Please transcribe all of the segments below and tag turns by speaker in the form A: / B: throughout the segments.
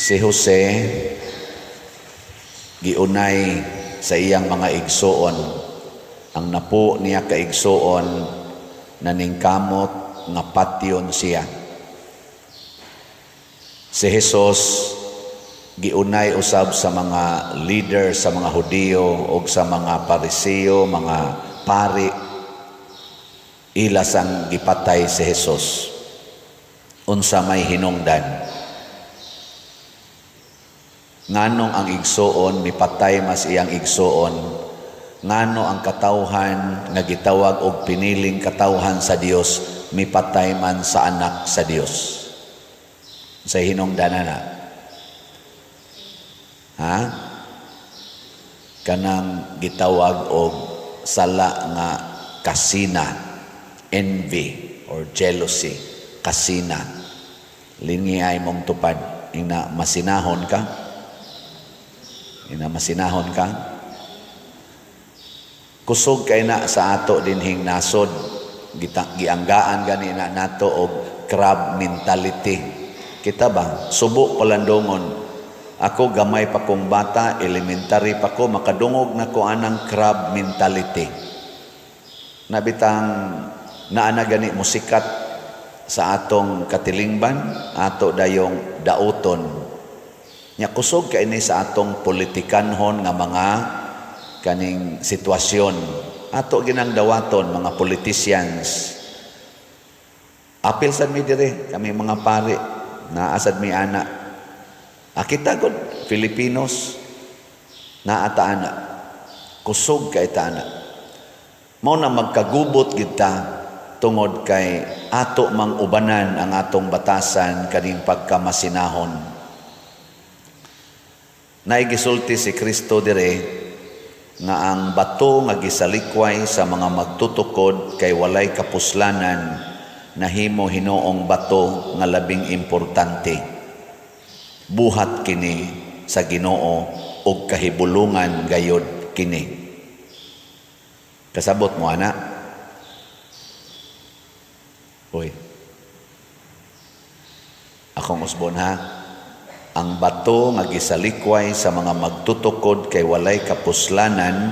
A: Si Jose giunay sa iyang mga igsoon. Ang napo niya kaigsoon naningkamot nga patyon siya. Si Jesus giunay usab sa mga leader sa mga Hudiyo o sa mga Pariseo, mga pari. Ilas ang gipatay si Jesus. Unsa may hinungdan. Nganong ang igsoon mipatay mas iyang igsoon, ngano ang katawhan nga gitawag og piniling katawhan sa Dios mipatay man sa anak sa Dios. Sa hinungdanan na. Ha? Kanang gitawag og sala nga kasina, envy or jealousy, kasina. Lingi ay mong tupad, ina masinahon ka. Masinahon ka. Kusog kay na sa ato dinhing nasod, gianggaan gani na nato og crab mentality. Kita ba? Subo palandongon. Ako gamay pa kong bata, elementary pa ko, makadungog na ko anang crab mentality. Nabitang naana gani musikat sa atong katilingban, ato dayong dauton. Nya kusog kay ni sa atong politikanhon nga mga kaning sitwasyon. Ato ginang dawaton mga politicians. Apil sad mi dire kami mga pari na asad mi ana. Akita gud Filipinos na ata ana. Kusog kay ta ana. Mao na magkagubot gid ta tungod kay ato mang ubanan ang atong batasan kaning pagkamasinahon. Naigisulti si Kristo dire nga ang bato nga gisalikway sa mga magtutukod kay walay kapuslanan nahimo hinuong bato nga labing importante. Buhat kini sa Ginoo ug kahibulungan gayod kini. Kasabot mo ana? Uy. Akong usbon ha. Ang bato nga gisalikway sa mga magtutukod kay walay kapuslanan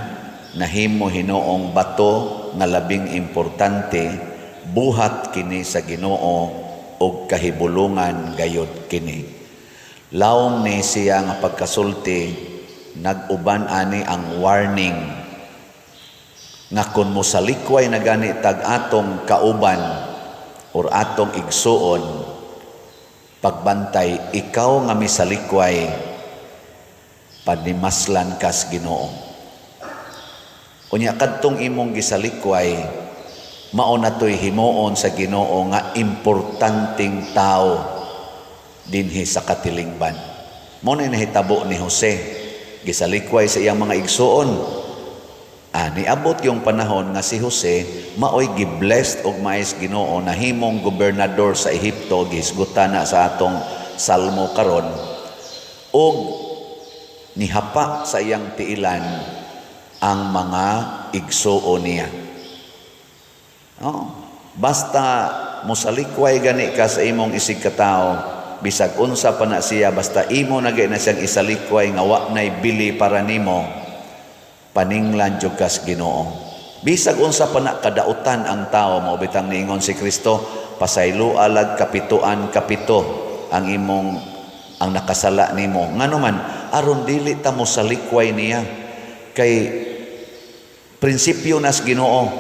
A: nahimo hinuong bato nga labing importante, buhat kini sa Ginoo ug kahibulungan gayud kini. Lawom ni siya nga pagkasulti, nag-uban ani ang warning nga kun mosalikway na gani tag atong kauban or atong igsuon, pagbantay, ikaw nga misalikway, panimaslan kas Ginoo. Unya kadtong imong gisalikway, mao na to'y himuon sa Ginoo nga importanteng tao dinhi sa katilingban. Mao na nahitabo ni Jose, gisalikway sa iyang mga igsuon. Niabot yung panahon nga si Jose maoy giblessed og maes Ginoo na himong gobernador sa Ehipto, gisgutan na sa atong salmo karon, og nihapa sa iyang tiilan ang mga igsuon niya. Basta mosalikway gani ka sa imong isig katao, bisag unsa pa na siya, basta imo na gay na siyang isalikway nga wa nay bili para nimo, paninglan jud kas Ginoo. Bisag unsa pa na kadautan ang tao, mao bitang niingon si Kristo, pasaylo alag kapituan kapito ang nakasala nimo. Ngano man aron dili ta mo salikway niya, kay prinsipyo nas Ginoo,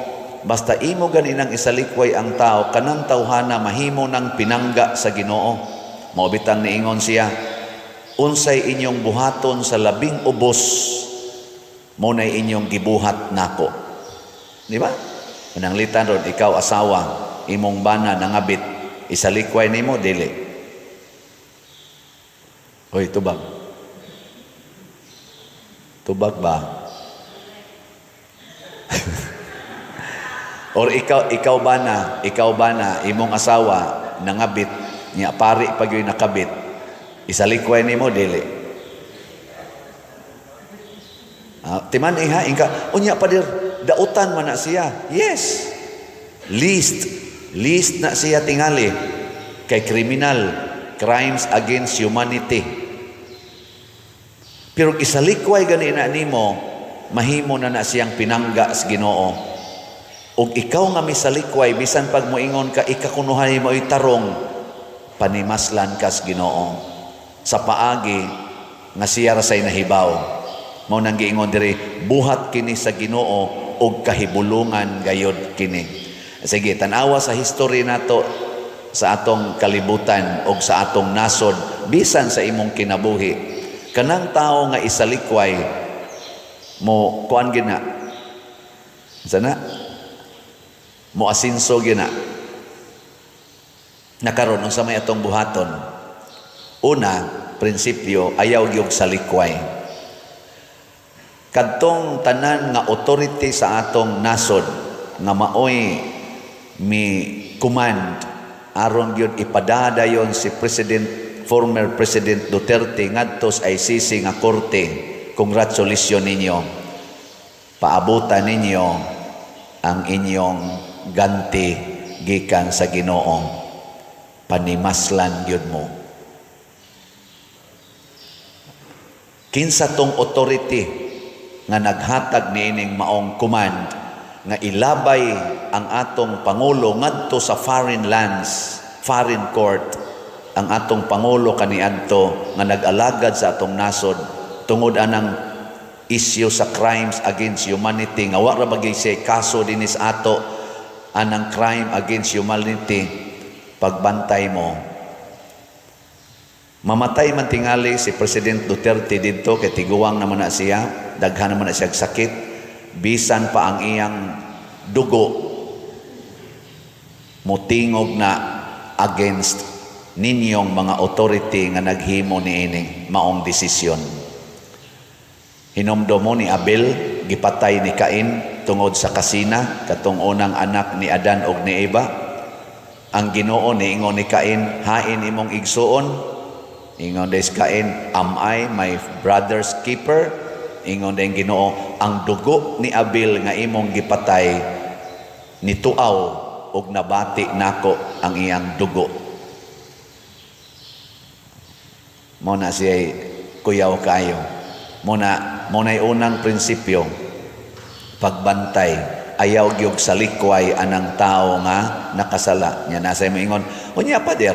A: basta imo ganinang isalikway ang tao, kanang tawhana mahimo ng pinangga sa Ginoo. Mao bitang niingon siya, unsay inyong buhaton sa labing ubos, mo na inyong gibuhat nako. Di ba? Mananglitan ron, ikaw asawa, imong bana nangabit, isalikway nimo dili. Hoy, tubag. Tubag ba? Or ikaw bana, imong asawa nangabit, niya pari pag yung nakabit, isalikway nimo dili. Timan iha ingka unya padir dautan man na siya. Yes. Least na siya tingali kay criminal, crimes against humanity. Pero isalikway gani na nimo, mahimo na siyang pinangga sa Ginoo. Ug ikaw nga misalikway, bisan pag moingon ka, ikakunuhan mo itarong, panimaslan ka sa Ginoo. Sa paagi, nga siya rasay nahibaw. Mao nang giingon diri, buhat kini sa Ginoo, ug kahibulungan gayod kini. Sige, tanawa sa history nato, sa atong kalibutan, o sa atong nasod, bisan sa imong kinabuhi. Kanang tao nga isalikway, mo kuan gina, sana, mo asinso gina, nakaroon sa may atong buhaton. Una, prinsipyo, ayaw gyud salikway. Kadtong tanan nga authority sa atong nasod, nga maoy mi command, aron gyud ipadadayon si former President Duterte ngadto sa ICC nga korte. Congratulations ninyo. Paabutan ninyo ang inyong ganti gikan sa Ginoo. Panimaslan gyud mo. Kinsa tong authority nga naghatag niining maong command nga ilabay ang atong Pangulo ngadto sa foreign lands, foreign court, ang atong Pangulo kaniadto nga nag-alagad sa atong nasod tungod anang issue sa crimes against humanity nga wa ra bagay siya kaso dinis ato anang crime against humanity. Pagbantay mo, mamatay man tingali si President Duterte dito kay tiguwang naman na siya, daghan naman na siya sakit, bisan pa ang iyang dugo mutingog na against ninyong mga authority nga naghimo niining maong desisyon. Hinomdo mo ni Abel, gipatay ni Cain tungod sa kasina, katong unang anak ni Adan og ni Eva. Ang Ginoo niingon ni Cain, hain imong igsuon. Ingon des Cain, am I my brother's keeper? Ingon din Ginoo, ang dugo ni Abel nga imong gipatay nituaw og nabati nako ang iyang dugo. Muna siya kuyaw kayo. Muna'y unang prinsipyo, pagbantay, ayaw gyud salikway anang tao nga nakasala. Nya nasa mo ingon, unya pader,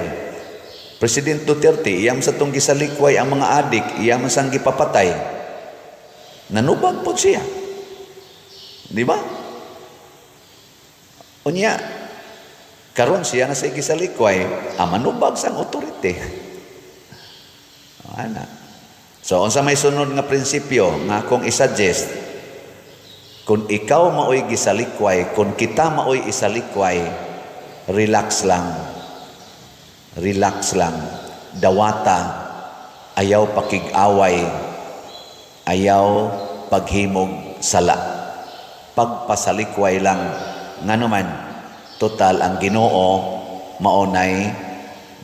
A: President Duterte, iyam sa tong gisalikway ang mga adik, iyam sang gipapatay. Nanubag po siya. Di ba? Unya, karon siya na sa gisalikway, manubag sang otorite. Ana. So, unsa may sunod nga prinsipyo nga akong isuggest, kung ikaw maoy gisalikway, kung kita maoy isalikway, relax lang. Relax lang. Dawata, ayaw pakig-away, ayaw paghimog sala. Pagpasalikway lang. Nga naman, total ang Ginoo maunay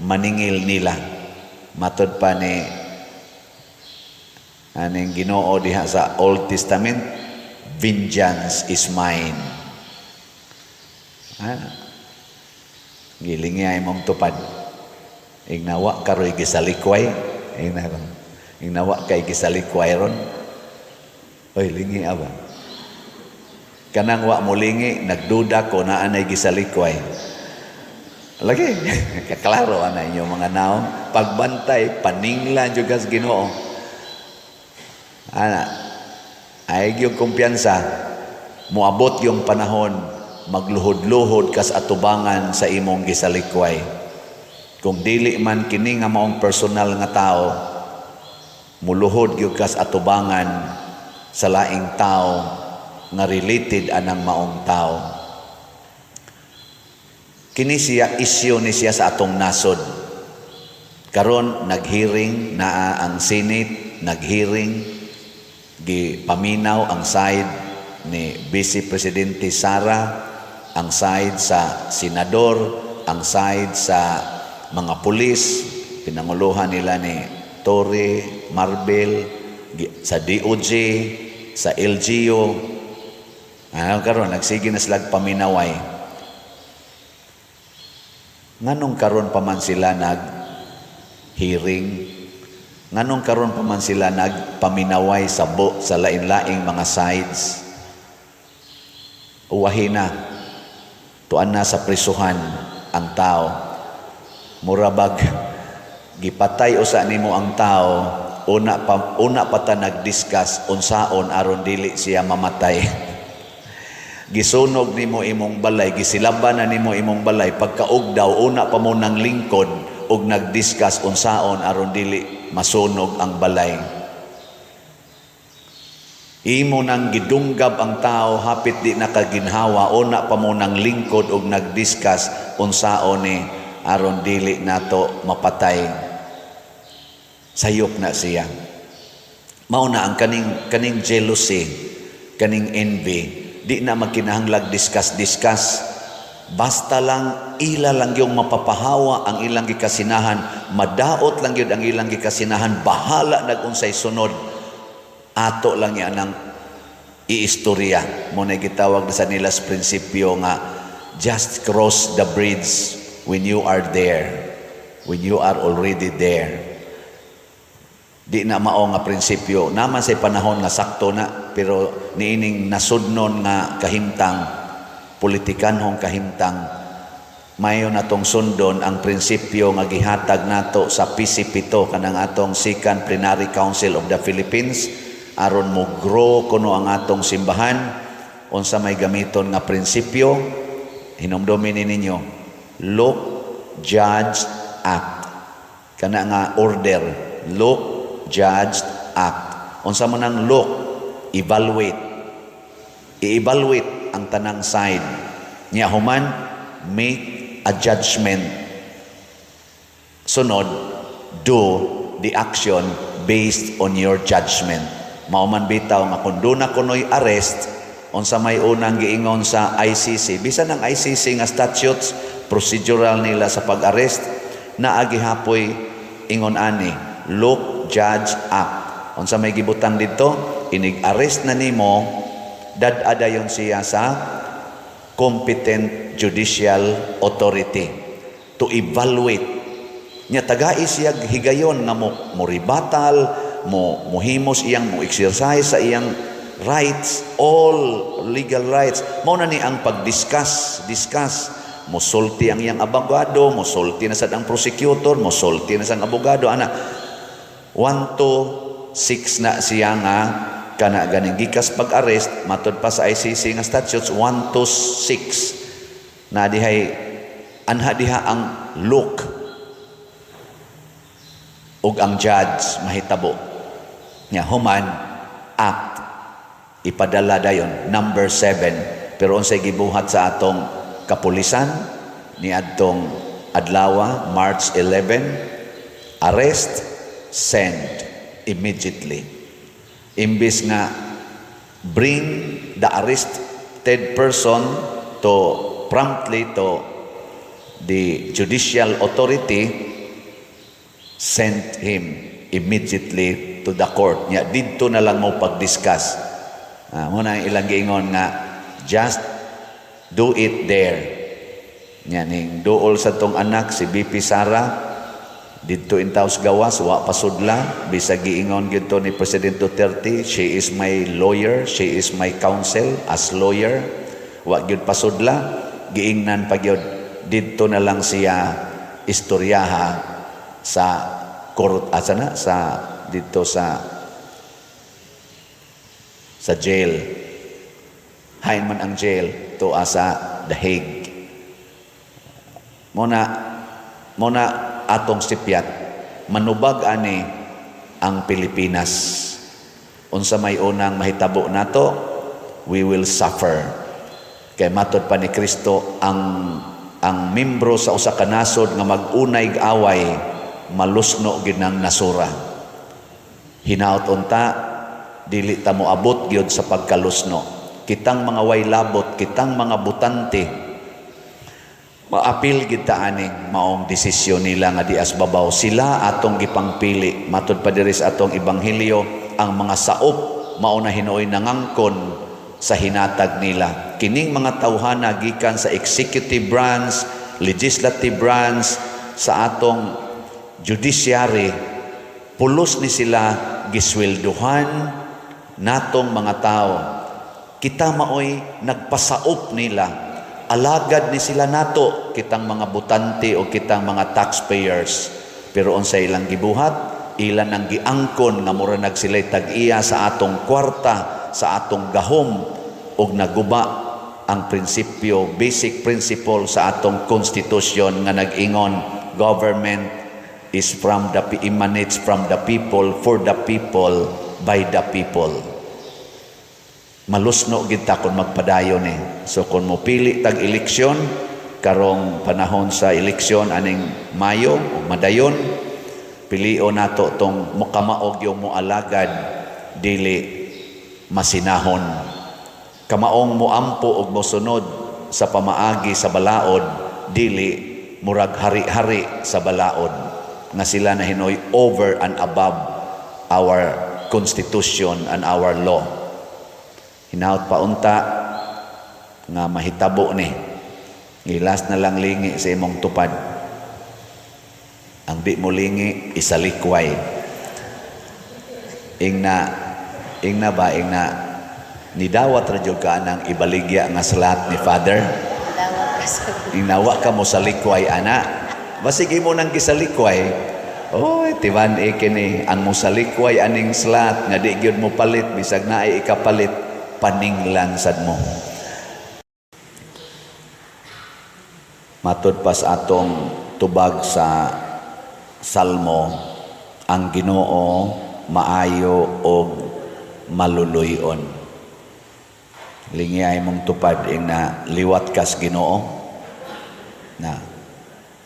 A: maningil nila. Matod pa ni aning Ginoo diha sa Old Testament, vengeance is mine. Gilingi ay mong tupad. Ignawa karoy gisalikway. Ignawa kay gisalikway ron. Oy, lingi aba. Kanang wa mo lingi, nagduda ko na anay gisalikway. Lagi, kaklaro ana inyo mga naong. Pagbantay, paninglan juga sa Ginoo. Ana, ay yung kumpiyansa, muabot yung panahon, magluhod-luhod kas atubangan sa imong gisalikway. Kung dili man kini nga maong personal nga tao, muluhod yung kas atubangan sa laing tao nga related anang maong tao. Kini siya issue ni siya sa atong nasod. Karon naghearing na ang Senate, naghearing gipaminaw ang side ni Vice Presidente Sara, ang side sa senador, ang side sa mga pulis, pinanguluhan nila ni Torre, Marbel, sa DOJ, sa LGU. Karon nagsige na sila paminaway. Nganong karon pa man sila nag-hearing? Nganong karon pa man sila nagpaminaway sa lain-laing mga sides. Uwahin na, tuan na sa prisuhan ang tao. Murabag, gipatay usa nimo ang tao, una pa ta nag-discuss unsaon aron dili siya mamatay. Gisunog nimo imong balay, gisilaban na nimo imong balay, pagkaugdaw, una pa mo nang lingkod, og nag-discuss unsaon aron dili masunog ang balay. Imo nang gidunggab ang tao, hapit di nakaginhawa, una pa mo nang lingkod og nag-discuss unsaon ni aron dili nato mapatay. Sayop na siya. Mao na ang kaning jealousy, kaning envy, di na magkinahanglag discuss. Basta lang ila lang yung mapapahawa ang ilang gikasinahan, madaot lang yun ang ilang gikasinahan, bahala nag-unsay sunod, ato lang yan ang iistorya. Muna gitawag na sa nila sa prinsipyo nga, just cross the bridge when you are there, when you are already there. Di na mao nga prinsipyo. Naman sa panahon nga sakto na, pero niining nasudnon nga kahimtang, politikanhong kahimtang, mayo na tong sundon ang prinsipyo nga gihatag nato sa PC7 kanang atong Second Plenary Council of the Philippines, aron mo grow kuno ang atong simbahan. Unsa may gamiton nga prinsipyo, hinumdumin ninyo, look, judge, act. Kana nga order, look, judge, act. Unsa man ang look, evaluate. I-evaluate ang tanang side. Nya human, make a judgment. Sunod, do the action based on your judgment. Mauman bitaw nga kung doon na kuno'y arrest, unsa may unang giingon sa ICC, bisan ang ICC nga statutes, procedural nila sa pag-arrest, naagihapoy ingon ani, look, judge, act. Unsa may gibutang dito, inig-arrest na nimo, dadadayon siya sa competent judicial authority to evaluate. Nya tagai siya higayon nga mo ribatal, mo himos iyang mo exercise sa iyang rights, all legal rights. Mao na ni ang pag-discuss. Mosulti ang iyang abogado, mosulti na sad ang prosecutor, mosulti na sad ang abogado. Ana 1 to 6 na siya nga kana ganing gikas pag-arrest, matud pa sa ICC nga statutes 1 to 6 na dihay anha diha ang look ug ang judge mahitabo nya human act ipadala dayon number 7. Pero unsay gibuhat sa atong kapulisan ni adtong adlaw March 11, arrest, send immediately. Imbis nga bring the arrested person to promptly to the judicial authority, send him immediately to the court. Nya didto na lang mo pag-discuss. Muna ang ilang giingon nga just do it there. Nya ning duol sa tong anak si BP Sara dito in taos gawas, wa pasudla, bisag giingon gito ni President Duterte, she is my lawyer, she is my counsel as lawyer, wa gyud pasudla, giingnan pa gyud dito na lang siya istoryaha sa court asana sa dito sa jail. Hain man ang jail to asa The Hague. Muna atong sipyat, manubag ani ang Pilipinas. Unsa may unang mahitabo nato, we will suffer. Kay matod pa ni Kristo, ang membro sa usa ka nasod nga mag-unay away, malusno gid ng nasura. Hinaot unta, dili ta mo abot gyud sa pagkalusno. Kitang mga way labot, kitang mga butante, maapil kita aning maong desisyon nila nga dias babaw. Sila atong gipangpili. Matud pa diri sa atong ebanghelyo, ang mga saop mao na hinuoy nangangkon sa hinatag nila. Kining mga tawhana gikan sa executive branch, legislative branch, sa atong judiciary, pulos ni sila giswelduhan natong mga tao. Kita maoy nagpasaop nila, alagad ni sila nato, kitang mga butante o kitang mga taxpayers. Pero unsa ilang gibuhat, ilan ang giangkon nga mura nag sila'y tag-iya sa atong kwarta, sa atong gahom, og naguba ang prinsipyo, basic principle sa atong konstitusyon nga nag-ingon, government emanates from the people, for the people, by the people. Malusno gid ta kun magpadayon eh. So kung mopili tag eleksyon karong panahon sa eleksyon aning Mayo o madayon, pilion nato tong mukamaog yung moalagad dili masinahon. Kamaong moampo og mosunod sa pamaagi sa balaod dili murag hari-hari sa balaod nga sila na hinoy over and above our constitution and our law. Hinaut pa unta nga mahitabo ni. Gilas na lang lingi sa imong tupad. Ang di mo lingi isalikway. Ingna nidawat ra jud ka nang ibaligya nga salat ni Father. Inawa ka mo sa likway ana. Basig mo nang gisalikway. Oy, timan kini ang musalikway aning salat nga di gyud mo palit bisag naay ikapalit paninglan sad mo. Matud pas atong tubag sa Salmo, ang Ginoo maayo og maluluyon. Lingiyay mong tupad na liwat kas Ginoo na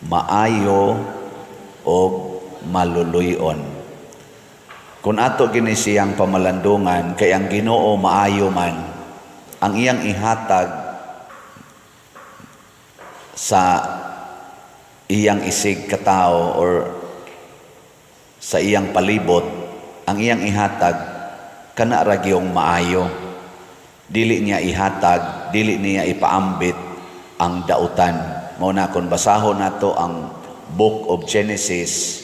A: maayo og maluluyon. Kung ato gini siyang pamalandungan, kay ang Ginoo maayo man, ang iyang ihatag sa iyang isig katao or sa iyang palibot, ang iyang ihatag, kana ra gyung maayo. Dili niya ihatag, dili niya ipaambit ang dautan. Mao na kung basahon nato ang Book of Genesis,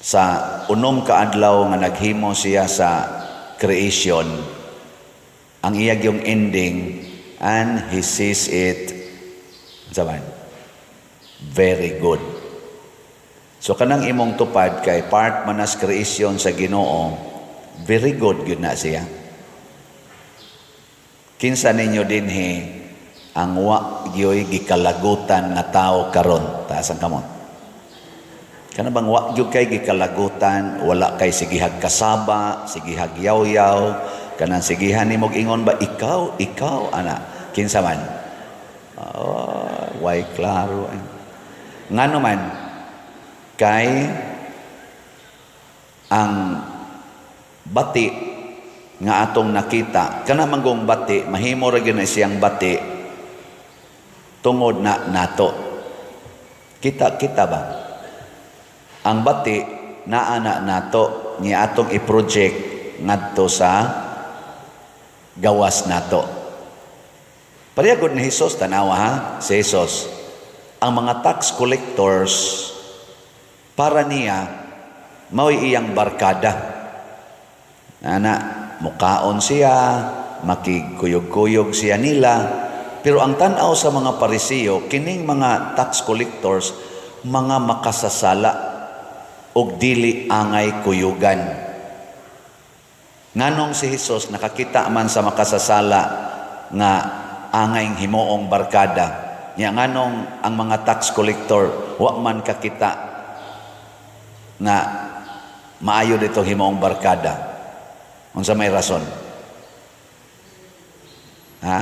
A: sa unom ka adlaw nga naghimo siya sa creation, ang iyag yung ending, and he sees it very good. So kanang imong tupad kay part manas creation sa Ginoo, very good gyud na siya. Kinsa ninyo dinhi ang wa gyoy gikalagutan nga tao karon, taasan kamot. Kana bang wa gyud kay gikalagutan, wala kay sigihag kasaba, sigihag yaw-yaw, kanang sigihan nimo ingon ba ikaw ana, kinsa man. Why klaro. Ngano man kay ang bati nga atong nakita, kana manggong bati, mahimo ra gyud na siyang bati tungod na nato. Kita ba? Ang bati naa nato niya atong i-project ngadto sa gawas nato. Parehagod ni Jesus, tanawa ha, si Jesus, ang mga tax collectors, para niya, mao'y iyang barkada. Mukaon siya, makikuyog-kuyog siya nila, pero ang tanaw sa mga Parisiyo, kining mga tax collectors, mga makasasala, og dili angay kuyugan. Nganong si Jesus nakakita man sa makasasala nga angay himoong barkada, nya nganong ang mga tax collector wa man kakita nga maayo dito himoong barkada. Unsa may rason? Ha?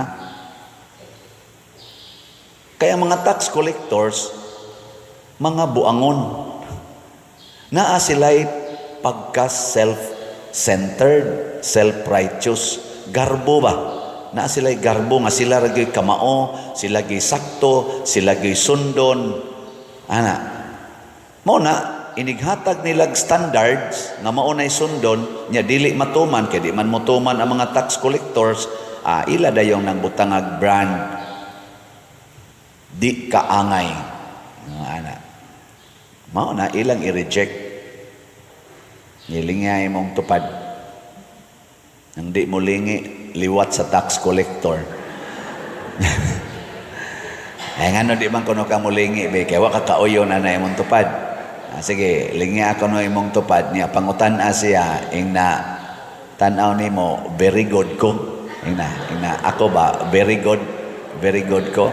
A: Kaya mga tax collectors mga buangon. Naa sila'y pagka self-centered, self-righteous. Garbo ba? Naa sila'y garbo nga sila ragay kamao, sila gay sakto, sila gay sundon. Mao na, inighatag nilag standards nga maunay sundon, nya dili matuman, kaya di man mutuman ang mga tax collectors, ila dayong nang butangag brand, di kaangay. Mao na, ilang i-reject. Nilingay mong tupad. Nang di mo lingi, liwat sa tax collector. Ay nga no, di man kuno ka mo lingi, be, kaya waka kauyo na na imong tupad. Sige, lingi ako no imong tupad niya. Pangutan siya, ing na tanaw ni mo, very good ko. Ing na, ako ba, very good ko.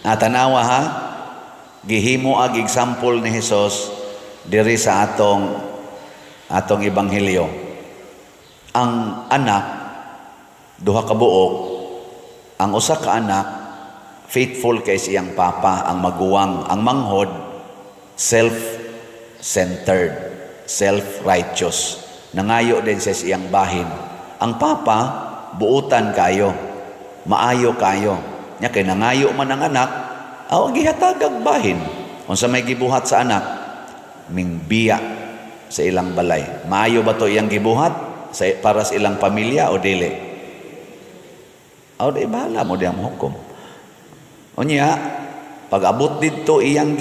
A: Tanawa ha, gihimo ag example ni Jesus diri sa atong ebanghelyo. Ang anak duha ka buok, ang usa ka anak faithful kay siyang papa, ang maguwang, ang manghod self-centered, self-righteous. Nangayo din sa siyang bahin. Ang papa buutan kayo, maayo kayo. Nya kay nangayo man ang anak, gihatag ang bahin. Unsa may gibuhat sa anak, mingbiya sa ilang balay. Maayo ba to iyang gibuhat para sa ilang pamilya o dili? Di bahala mo diyang hukom. Unya, pag abot dito iyang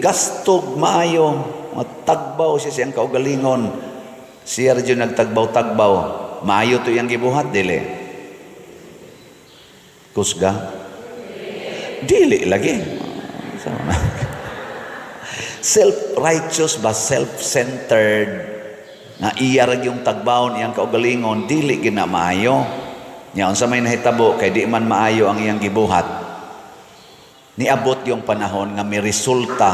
A: gastog maayo, matagbaw siya siyang kaugalingon. Siya rin nagtagbaw-tagbaw. Maayo to iyang gibuhat, dili? Kusga? Dili lagi. Self-righteous ba, self-centered, na iya rin yung tagbawon iyang kaugalingon, dili gina maayo. Nya unsa may nahitabo kay di man maayo ang iyang gibuhat. Niabot yung panahon nga may resulta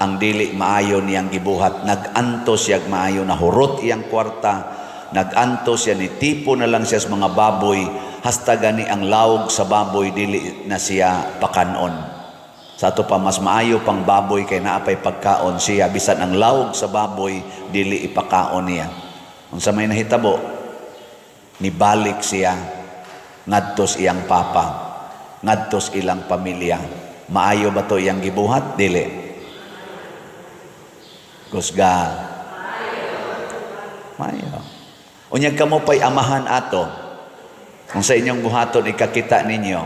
A: ang dili maayo niyang gibuhat. Nag-antos siya maayo, nahurot iyang kwarta, nag-antos siya, ni tipo na lang siya sa mga baboy, hasta gani ang lawg sa baboy dili na siya pakanon. Sa ato pa mas maayo pang baboy kay naapay pagkaon siya, bisan ang lawg sa baboy dili ipakaon niya. Unsa may nahitabo, nibalik siya ngadtos iyang papa, ngadtos ilang pamilya. Maayo ba to iyang gibuhat? Dili. Kusga. Maayo. Unyag kamo pa'y amahan ato. Kung sa inyong buhaton ikakita ninyo,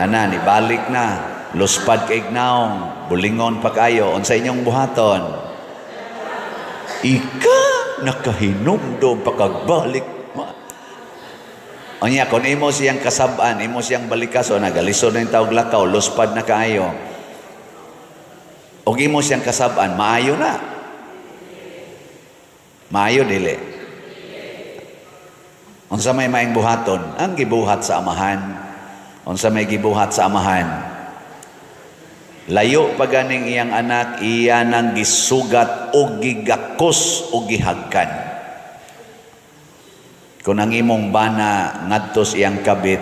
A: nibalik na, luspad kay ignaong, bulingon pa kayo, unsa inyong buhaton? Ika nakahinumdom pakagbalik. Unya, kung imo siyang kasab-an, imo siyang balikaso, nagalisod na yung tawag lakaw, luspad na kaayo. O imo siyang kasab-an, maayo na. Maayo dili. Unsa may maing buhaton? Ang gibuhat sa amahan. Unsa may gibuhat sa amahan? Layo pa ganing iyang anak, iya nang gisugat o gigakos o gihagkan. Kung ang imong bana ngadtos iyang kabit,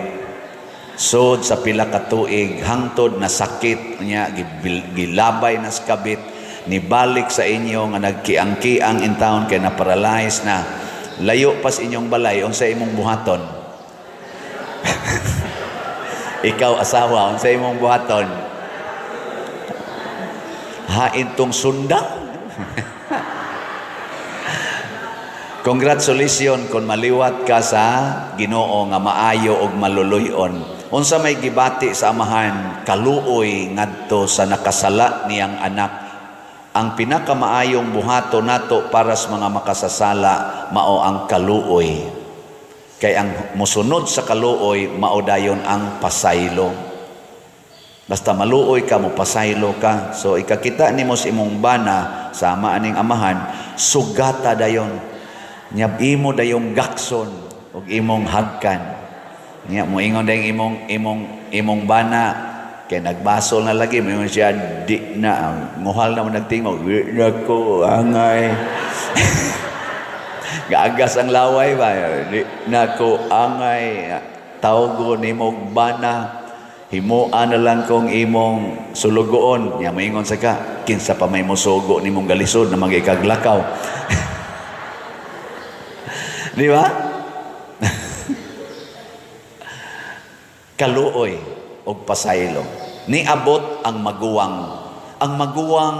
A: sud sa pila ka tuig, hangtod na sakit niya, gilabay na sa kabit, nibalik sa inyo nga nagkiang-kiang in town kay na-paralyze na, layo pas inyong balay, unsa imong buhaton? Ikaw asawa, unsa imong buhaton? Hain tong sundang? Congratulations kung maliwat ka sa Ginoo nga maayo og maluluyon. Unsa may gibati sa amahan, kaluoy ngadto sa nakasala niyang anak. Ang pinakamaayong buhato nato para sa mga makasasala mao ang kaluoy. Kay ang musunod sa kaluoy mao dayon ang pasaylo. Basta maluoy ka mo, pasaylo ka. So ikakita nimo sa imong bana sama aning amahan, sugata dayon. Nya imo dayong gakson ug imong hagkan. Nya moingon dayong imong bana kay nagbasol na lagi mo siya di na nguhal na mo nagtingog, nako angay. Gaagas ang laway ba? Di nako angay, tawgo nimo bana. Himuan na lang kong imong sulugoon. Nya moingon sa ka, kinsa pa may mosugo nimong galisod na magikaglakaw. Di ba? Kaluoy o pasaylo. Niabot ang maguwang. Ang maguwang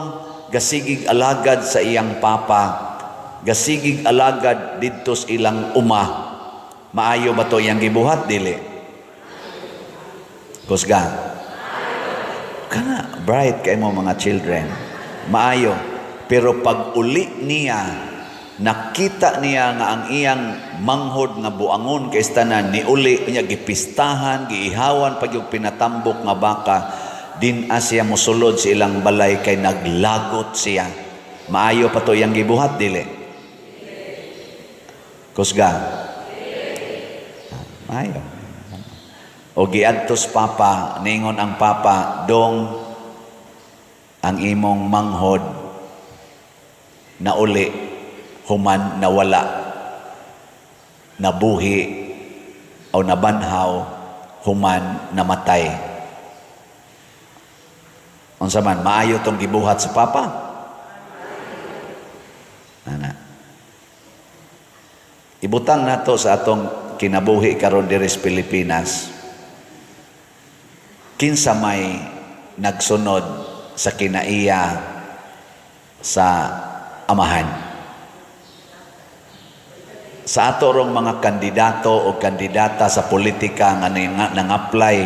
A: gasigig alagad sa iyang papa. Gasigig alagad didto sa ilang uma. Maayo ba to iyang gibuhat? Dili. Kusga. Kana Bright kay mo mga children. Maayo. Pero pag uli niya, nakita niya nga ang iyang manghod nga buangon kay tanan ni uli niya gipistahan, giihawan pag yung pinatambok nga baka, din siya mosulod sa ilang balay kay naglagot siya. Maayo pa to iyang gibuhat dili. Kusga. Maayo. O giadtos papa, ningon ang papa, dong ang imong manghod na uli human nawala, nabuhi o nabanhaw, human namatay. Unsa man maayo tong gibuhat sa papa? Ana. Ibutang nato sa atong kinabuhi karon diri sa Pilipinas. Kinsa may nagsunod sa kinaiya sa amahan. Sa ato rong mga kandidato o kandidata sa politika nga nang-apply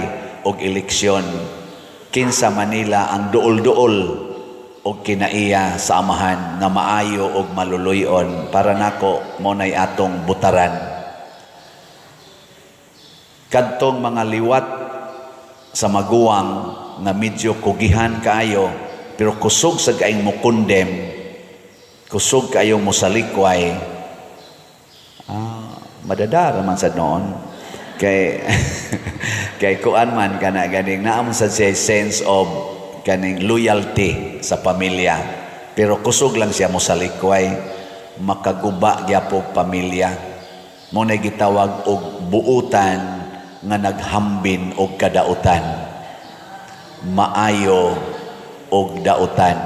A: og eleksyon, kinsa Manila ang duol-duol og kinaiya sa amahan nga maayo og maluluyon para nako mo nay atong butaran. Kadtong mga liwat sa maguwang nga medyo kugihan kaayo pero kusog sa kaayong mukundem, kusog kaayong musalikway, madadara man sa noon kay kay kuan man kana ganing naam sa sense of kaning loyalty sa pamilya, pero kusog lang siya mo sa likway, makaguba gyapon pamilya. Mo na gitawag og buutan nga naghambin og kadautan, maayo og dautan.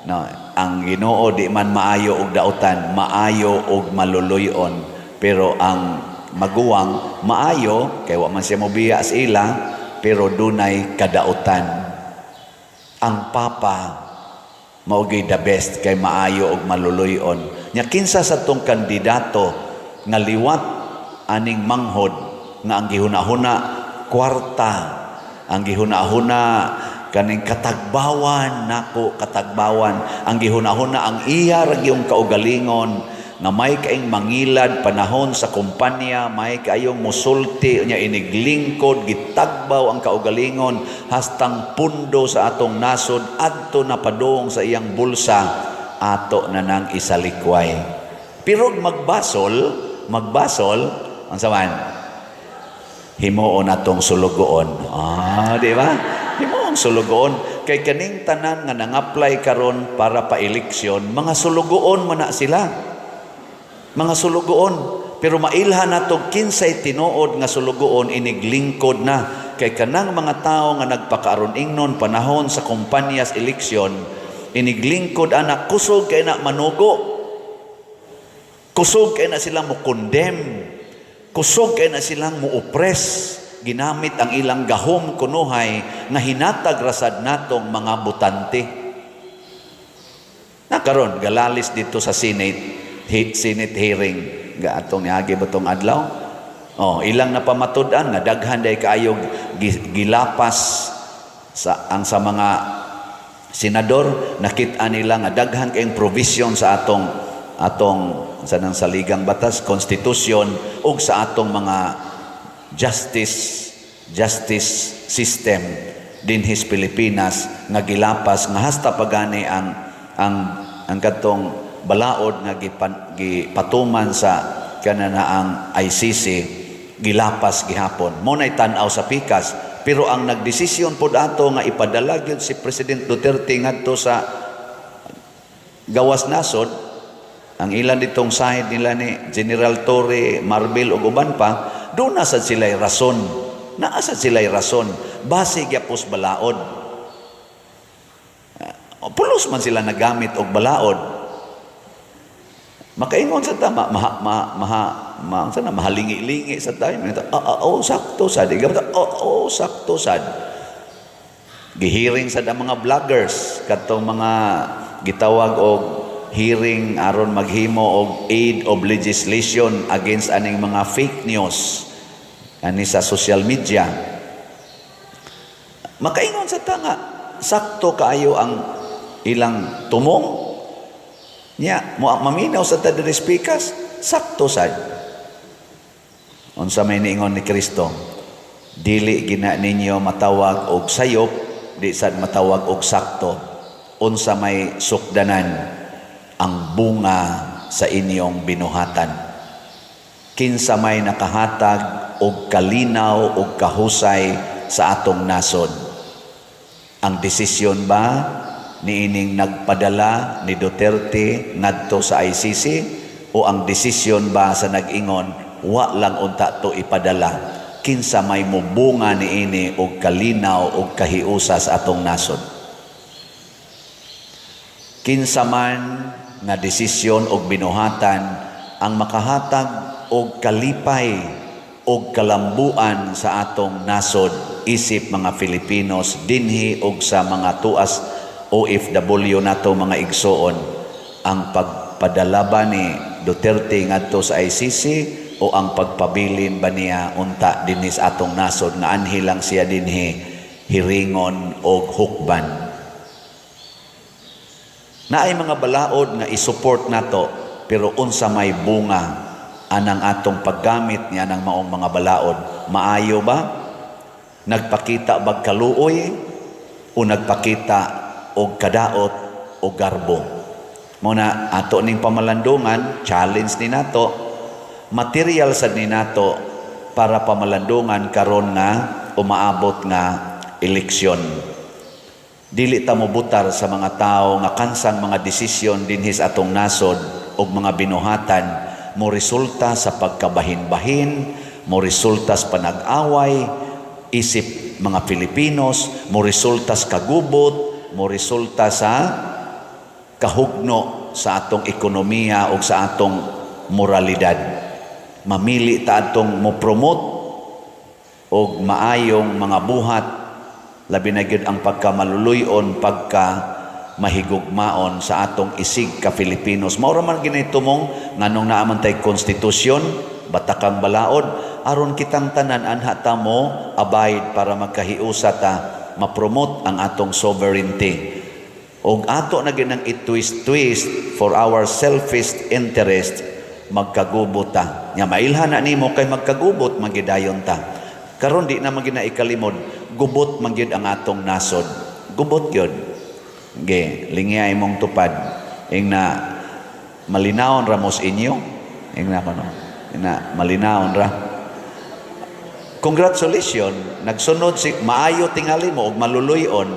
A: No, ang Ginoo di man maayo og dautan, maayo og maluluyon, pero ang maguwang maayo kay wa man siya mobiya sa ila, pero dunay kadautan. Ang papa mao gyud the best kay maayo og maluluyon. Nya kinsa sa tong kandidato nga liwat aning manghod nga ang gihuna-huna kwarta, ang gihuna-huna kaning katagbawan, nako katagbawan, ang gihuna-huna ang iya ra gyung kaugalingon na may kaing mangilad panahon sa kumpanya, may kayong musulti nya iniglingkod, gitagbaw ang kaugalingon hastang pundo sa atong nasod adto na padung sa iyang bulsa, ato na nang isalikway. Pero magbasol ang saman himuon atong sulugoon. Di ba? Himuon sulugoon kay kaning tanan nga nang-apply karon para pa eleksyon, mga sulugoon man na sila. Mga sulugoon, pero mailhan nato kinsay tinuod nga sulugoon iniglingkod na kay kanang mga tao nga nagpakaaron ingnon panahon sa kumpanyas eleksyon, iniglingkod ana kusog kay na manugo, kusog kay na silang mukondem, kusog kay na silang muopres, ginamit ang ilang gahom kunuhay nga hinatag rasad natong mga butante. Nakaron galalis dito sa Senate hearing ga atong niagi batong adlaw. Ilang napamatud-an nga daghan day kaayo gilapas sa mga senador, nakita nila nga daghan kayong provision sa atong sanang saligang batas, konstitusyon ug sa atong mga justice system dinhis Pilipinas nga gilapas nga hasta pagani ang katong balaod nga gipatuman sa kananaang ICC gilapas gihapon. Mo nay tan-aw sa pikas, pero ang nagdesisyon pod ato nga ipadala gyud si President Duterte ngadto sa gawas nasod, ang ilan ditong side nila ni General Torre, Marbil ug uban pa, do na sad sila'y rason. Naasa sila'y rason base gyapos balaod. Pulos man sila nagamit og balaod. Makaingon sa tama, mahalingi-lingi sa time. Sakto sad. Sakto sad. Gihearing sa mga vloggers, katong mga gitawag og hearing aron maghimo og aid of legislation against aning mga fake news ani sa social media. Makaingon sa tanga, sakto kaayo ang ilang tumong niya, maminaw sa tadres pikas, sakto sad. Unsa may niingon ni Kristo, dili gina ninyo matawag og sayop, di sad matawag og sakto. Unsa may sukdanan ang bunga sa inyong binuhatan. Kinsa may nakahatag og kalinaw og kahusay sa atong nasod. Ang desisyon ba niining nagpadala ni Duterte ngadto sa ICC, o ang desisyon ba sa nag-ingon wa lang unta to ipadala? Kinsa may mubunga niini og kalinaw og kahiusa sa atong nasod. Kinsa man nga desisyon og binuhatan ang makahatag og kalipay og kalambuan sa atong nasod isip mga Filipinos dinhi og sa mga tuas OFW nato mga igsoon. Ang pagpadala ba ni Duterte ngadto sa ICC o ang pagpabilin ba niya unta dinhi sa atong nasod nga anhi lang siya dinhi hiringon og hukban. Naay mga balaod nga isupport nato, pero unsa may bunga anang atong paggamit niya ng maong mga balaod? Maayo ba? Nagpakita bag kaluoy o nagpakita og kadaot o garbo? Muna ato ning pamalandungan, challenge ni nato, material sad ni nato para pamalandungan karon nga umaabot nga eleksyon. Dili ta mo butar sa mga tao nga kansang mga desisyon dinhi sa atong nasod og mga binuhatan mo resulta sa pagkabahin-bahin, mo resulta sa panag-away isip mga Pilipinos, mo resulta sa kagubot, mo resulta sa kahugno sa atong ekonomiya o sa atong moralidad. Mamili ta atong mo promote og maayong mga buhat, labi na gyud ang pagkamaluluyon, pagka mahigugmaon sa atong isig ka Filipinos. Mao ra man ginaitumong nganong naaman tay konstitusyon, batakang balaod, aron kitang tanan anha ta mo abide para magkahiusa ta, ma-promote ang atong sovereignty. Og ato na ginang i-twist for our selfish interest, magkagubot ta. Nya mailhan na nimo kay magkagubot magidayon ta. Karon di na magina ikalimod, gubot man gyud ang atong nasod. Gubot gyud. Ge, lingyay mong tupad. Ing na malinawon ra mos inyo. Ing na kono. Na malinawon ra. Congratulations, nagsunod si maayo tingali mo og maluluyon,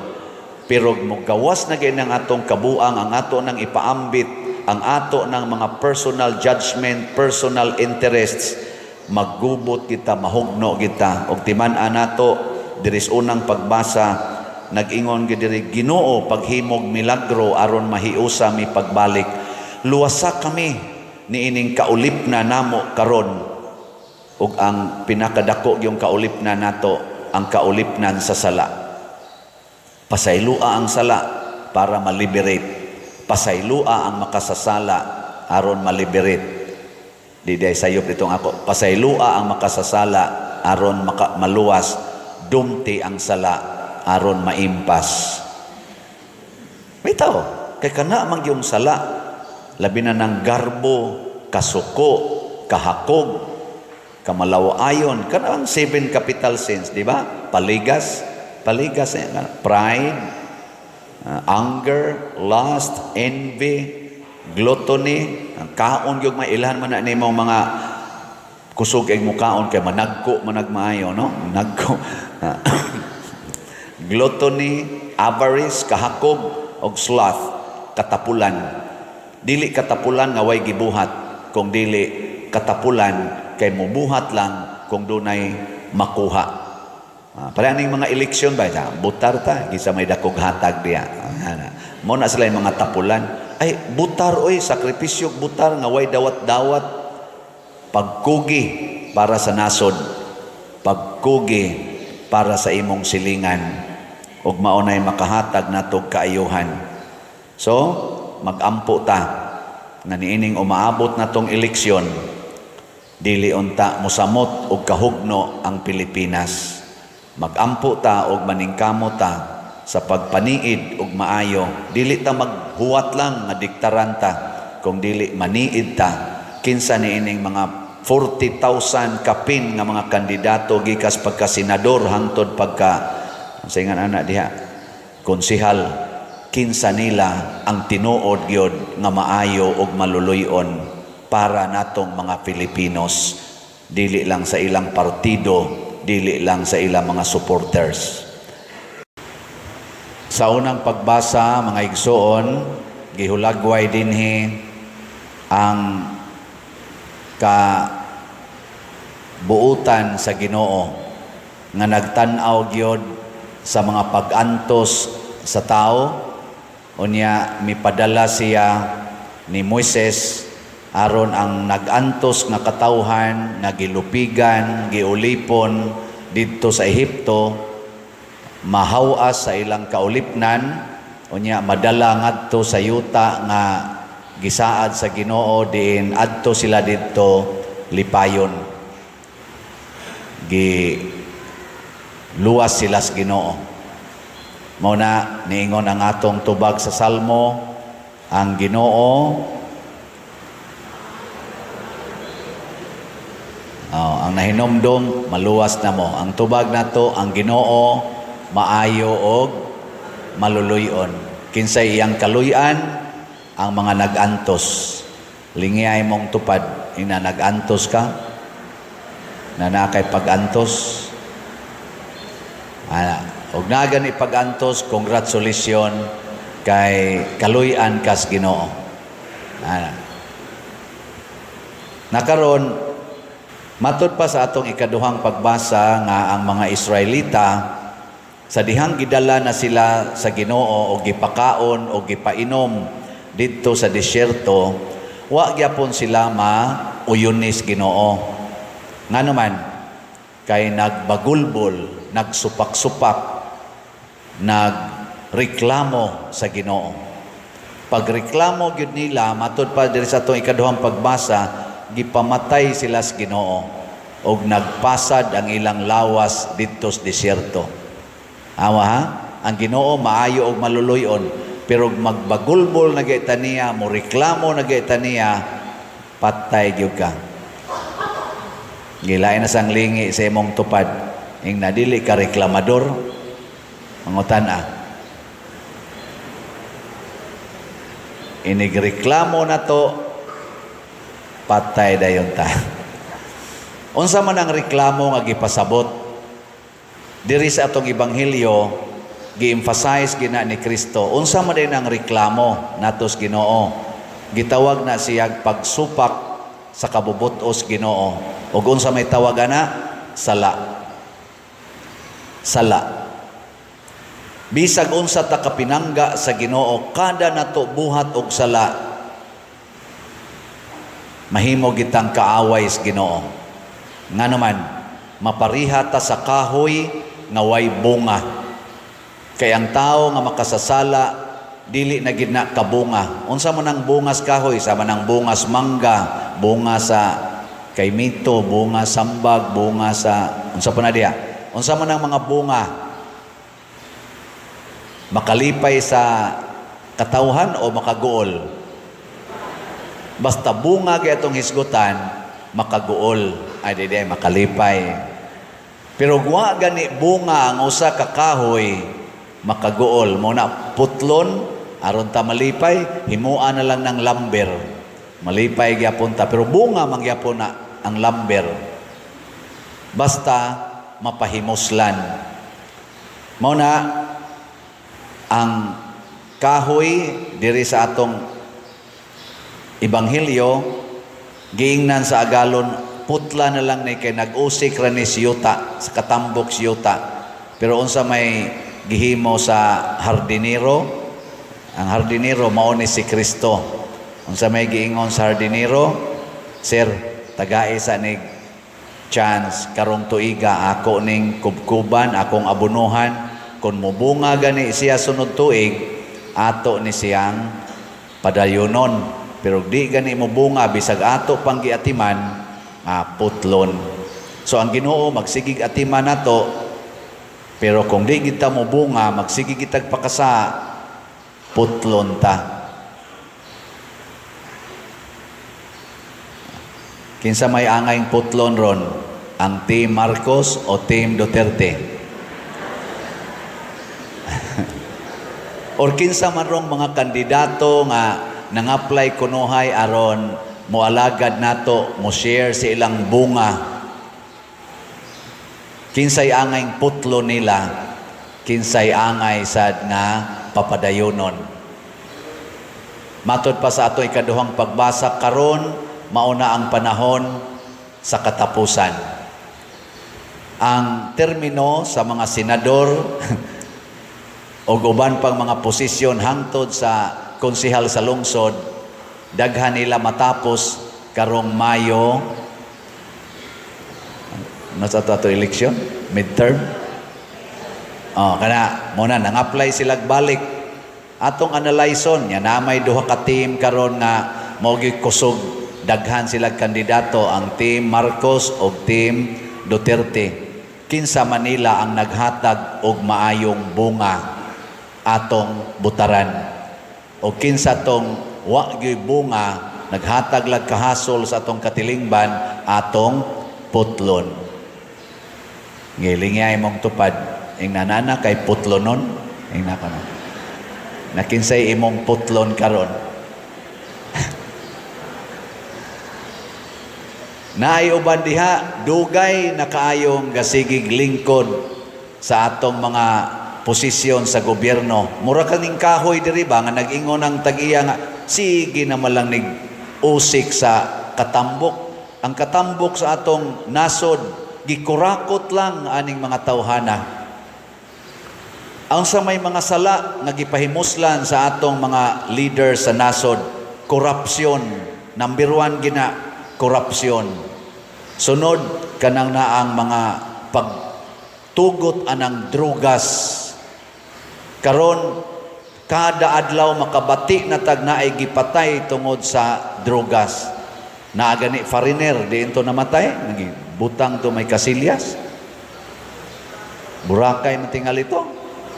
A: pero mogawas na gyud ang atong kabuang, ang ato nang ipaambit, ang ato ng mga personal judgment, personal interests. Maggubot kita, mahugno kita. Og timan-an nato diris unang pagbasa, nag-ingon gid diri, Ginoo paghimog milagro aron mahiusa mi pagbalik. Luwasa kami niining kaulip na namo karon. Ug ang pinakadako yung kaulip na nato, ang kaulipnan sa sala. Pasaylua ang sala para maliberate. Pasaylua ang makasasala aron maliberate. Di day sayop itong ako. Pasaylua ang makasasala aron maluwas, dumti ang sala aron maimpas. Bitaw, kay kana man yung sala, labi na ng garbo, kasuko, kahakog, kamalawayon, kana ang 7 capital sins, di ba? Paligas, pride, anger, lust, envy, gluttony, ang kaon yung mailhan man na nimo mga kusog ang mukaon kay managko managmaayo, no? Nagko. Gluttony, avarice, kahakog, og sloth, katapulan. Dili katapulan nga way gibuhat, kung dili katapulan kay mubuhat lang kung dunay makuha. Parehaning mga eleksyon ba, butar ta, gisa may dakog hatag diya. Mo na sila yung mga tapulan. Ay, butar oy, sakripisyo butar nga way dawat-dawat. Pagkugi para sa nasod, pagkugi para sa imong silingan, ug maunay makahatag natog kaayuhan. So, magampo ta nga niining umaabot natong eleksyon, dili unta mosamot og kahugno ang Pilipinas. Magampo ta og maningkamo ta sa pagpaniid ug maayo. Dili ta maghuwat lang nga diktaranta, kung dili maniid ta. Kinsa niining mga 40,000 kapin nga mga kandidato gikas pagka senador hangtod pagka saingan ana diha konsehal, kinsa nila ang tinuod gyud nga maayo ug maluluyon para natong mga Filipinos, dili lang sa ilang partido, dili lang sa ilang mga supporters. Sa unang pagbasa, mga igsoon, gihulagway dinhi ang kabuutan sa Ginoo nga nagtan-aw gyud sa mga pag-antos sa tao. Unya mipadala siya ni Moises aron ang nag-antos nga katawhan nga gilupigan, giulipon didto sa Ehipto mahawas sa ilang kaulipnan, unya madala ngadto sa yuta nga gisaad sa Ginoo diin adto sila didto lipayon. Luwas sila sa Ginoo. Mao na niingon ang atong tubag sa Salmo, ang Ginoo ang nahinomdom maluwas na mo. Ang tubag nato, ang Ginoo maayo og maluluyon. Kinsay iyang kaluyan, ang mga nag-antos. Lingiyay mong tupad, ina nag-antos ka, na nakay pag-antos. Og na gani pag-antos, congratulations kay kaluyan kas Ginoo. Nakaron, matud pa sa atong ikaduhang pagbasa nga ang mga Israelita sa dihang gidala na sila sa Ginoo o gipakaon o gipainom didto sa disyerto, wa gyapon sila mauyunis Ginoo. Nganuman kay nagbagulbol, nagsupak-supak, nagreklamo sa Ginoo. Pagreklamo gyud nila, matud pa diri sa atong ikaduhang pagbasa, gipamatay sila sa Ginoo og nagpasad ang ilang lawas didto sa disyerto. Awa ha? Ang Ginoo maayo og maluluyon, pero magbagulbol na gayta niya, mo reklamo na gayta niya, patay gyud ka. Gilain na sang lingi sa imong tupad, ing nadili ka reklamador, mangutan-a. Inigreklamo na to, patay dayon ta. Unsa man ang reklamo nga gipasabot diri sa atong ebanghelyo, gi-emphasize gina ni Kristo. Unsa man din ang reklamo natos Ginoo? Gitawag na siya pagsupak sa kabubutos Ginoo. Ug unsa may tawag ana? Sala. Sala. Bisag unsa ta kapinangga sa Ginoo, kada nato buhat og sala, mahimo gitang kaaway sa Ginoo. Nganuman, mapariha ta sa kahoy nga way bunga. Kay ang tao nga makasasala, dili na gid na kabunga. Unsa man ang bungas kahoy, sama nang bungas mangga, bunga sa kaimito, bunga sambag, bunga sa unsa pa na diha? Unsa man ang mga bunga makalipay sa katawhan o makaguol? Basta bunga kay atong hisgutan, makaguol, ay di makalipay. Pero wa gani bunga ang usa ka kahoy makaguol. Mo na putlon aron ta malipay, himuan na lang ng lumber. Malipay gyapon ta, pero bunga mangyapon na ang lumber. Basta mapahimuslan. Mo na ang kahoy diri sa atong ebanghelyo giingnan sa agalon putla na lang ni kay nag-usik ra ni siyuta sa katambok siyuta. Pero unsa may gihimo sa hardinero, ang hardinero mao ni si Kristo. Unsa may giingon sa hardinero, sir, tagai sa ni chance karong tuiga ako ning kubkuban, akong abunuhan, kung mubunga gani siya sunod tuig, ato ni siyang padayonon. Pero di gani mubunga bisag ato pang giatiman, putlon. So ang Ginoo magsigig atiman nato, Pero kung di kita mo bunga, magsige kitag pakasa, putlon ta. Kinsa may angayng putlon ron? Ang Team Marcos o Team Duterte? Or kinsa man rong mga kandidato nga nang-apply kunuhay aron moalagad nato, mo share sa ilang bunga. Kinsay angay putlo nila, kinsay angay sad nga papadayonon. Matod pa sa ato ikaduhang pagbasa karon, mauna ang panahon sa katapusan. Ang termino sa mga senador o uban pang mga posisyon hangtod sa konsehal sa lungsod, daghan nila matapos karong Mayo. Ano sa ito election? Midterm? Kana, muna, nang-apply sila balik. Atong analyson, yan na may duha ka team karon nga maugi kusog, daghan sila kandidato, ang Team Marcos o Team Duterte. Kinsa Manila ang naghatag og maayong bunga atong butaran, o kinsa tong wa gyud bunga naghatag lag kahasol sa atong katilingban atong putlon. Ngilingay mong tupad ing nanana kay putlonon ing nakano na kinsay imong putlon karon. Naay uban diha dugay na kaayong gasigig lingkod sa atong mga posisyon sa gobyerno. Mura kaning kahoy diri ba nga nag-ingon ang tag-iya nga sige na malang nig usik sa katambok. Ang katambok sa atong nasod gikurakot lang aning mga tawhana. Ang sa may mga sala nga gipahimuslan sa atong mga leader sa nasod, korupsyon. Number 1 gina, korupsyon. Sunod kanang naang mga pagtugot anang drugas. Karon kada adlaw makabati na tag naay gipatay tungod sa drugas. Naagani foreigner diinto namatay, butang to may kasilyas. Burakay man tingal ito.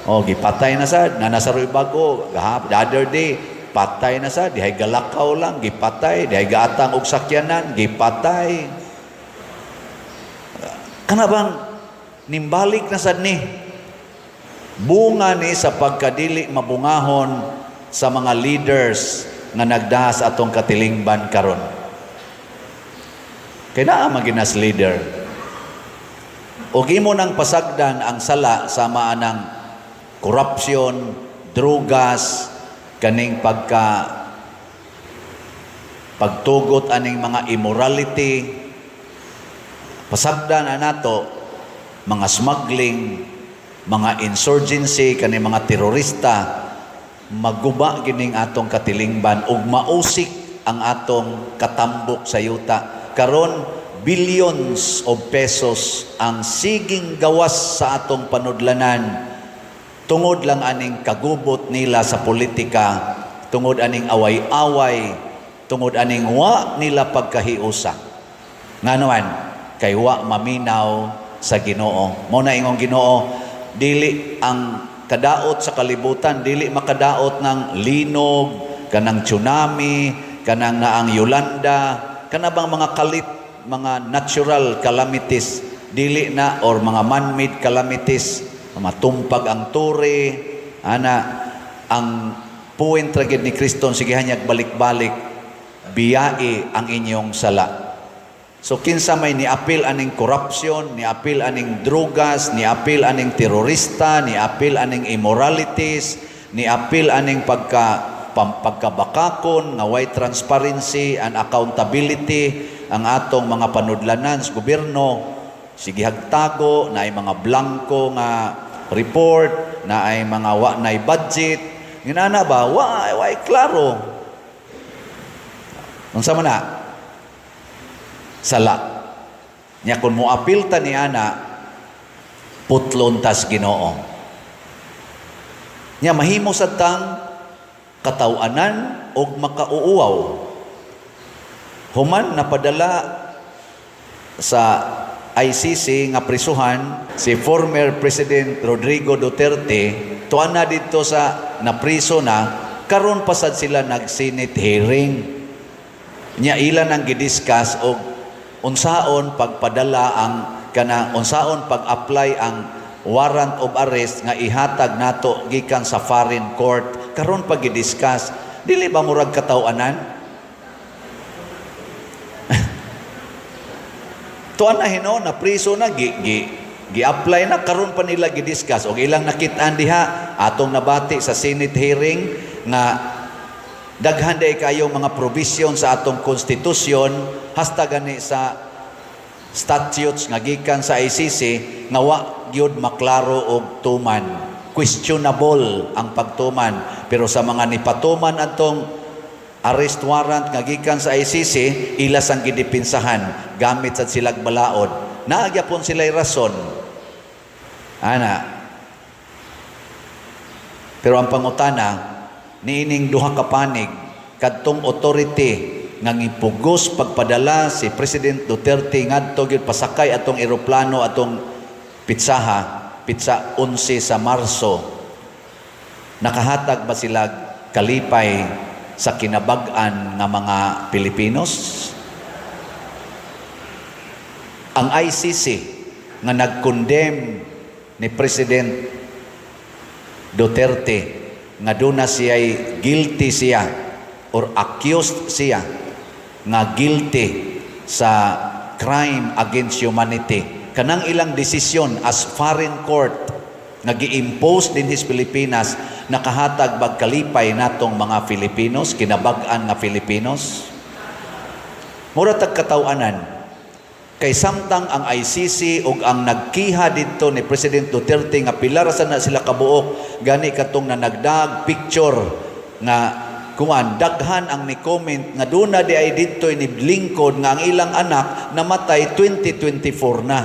A: Gipatay na sad, nanasaroy bago, the other day patay na sad, dihay galakaw lang, gipatay, dihay gaatang og sakyanan, gipatay. Kana bang nimbalik na sad ni bunga ni sa pagkadili mabungahon sa mga leaders nga nagdahas atong katilingban karon. Kaya naa maginas leader. O gimo nang pasagdan ang sala sama anang korupsyon, drugas, kaning pagtugot aning mga immorality, pasagdan na nato mga smuggling, mga insurgency, kani mga terorista, maguba gining atong katilingban ug mausik ang atong katambok sa yuta. Karon billions of pesos ang siging gawas sa atong panudlanan tungod lang aning kagubot nila sa politika, tungod aning away-away, tungod aning wa nila pagkahiusa. Nganuan kay wa maminaw sa Ginoo. Mo na ingong Ginoo, dili ang kadaot sa kalibutan, dili makadaot ng linog, kanang tsunami, kanang naang Yolanda, kanabang mga kalit, mga natural calamities, dili na, or mga man-made calamities, matumpag ang turi, ang puwin traged ni Kristo, sige hanyag balik-balik, biyai ang inyong sala. So kinsa may niapil aning corruption, niapil aning drugas, niapil aning terorista, niapil aning immoralities, niapil aning pagkabakakon, nga way transparency and accountability ang atong mga panudlanan sa gobyerno, sige hagtago na ay mga blanco nga report, na ay mga wa nay budget, ginana ba wa klaro. Unsa man na sala nya kun moapil ta ni ana putlon tas Ginoo nya mahimo sad tang kataw-anan og makauuaw human napadala sa ICC nga prisuhan si former President Rodrigo Duterte, tuan na dito sa napriso na, karon pasad sila nag-Senate hearing. Nya ilan ang gidiscuss og unsaon pagpadala ang unsaon pag-apply ang warrant of arrest nga ihatag nato gikan sa foreign court. Karon pag gidiscuss, dili ba murag kataw-anan? Tuan na hino, na priso na, gi-apply na, karon pa nila gidiscuss. O ilang nakitaan diha, atong nabati sa Senate hearing, nga daghan day kayong mga provision sa atong konstitusyon, hasta gani sa statutes nga gikan sa ICC, nga wa gyud maklaro og tuman. Questionable ang pagtuman. Pero sa mga nipatuman atong arrest warrant nga gikan sa ICC, ilas ang gidipinsahan gamit sa silag balaod. Naagyapon sila'y rason. Ana. Pero ang pangutana, niining duha ka panig, kadtong authority nga ngipugos pagpadala si President Duterte ngadto gyud pasakay atong eroplano atong pitsa 11 sa Marso. Nakahatag ba sila kalipay sa kinabag-an nga mga Pilipinos? Ang ICC nga nag-condemn ni President Duterte nga doon na siya'y guilty siya or accused siya nga guilty sa crime against humanity. Kanang ilang desisyon as foreign court nga gi-impose din his Pilipinas, nakahatag bagkalipay natong mga Filipinos, kinabag-an nga Filipinos. Mura tag kataw-anan. Kay samtang ang ICC ug ang nagkiha dito ni President Duterte nga pilar sa na sila kabuok, gani katong na nagdag picture nga kuan daghan ang ni comment nga duna di ay dito ni lingkod nga ang ilang anak namatay 2024 na.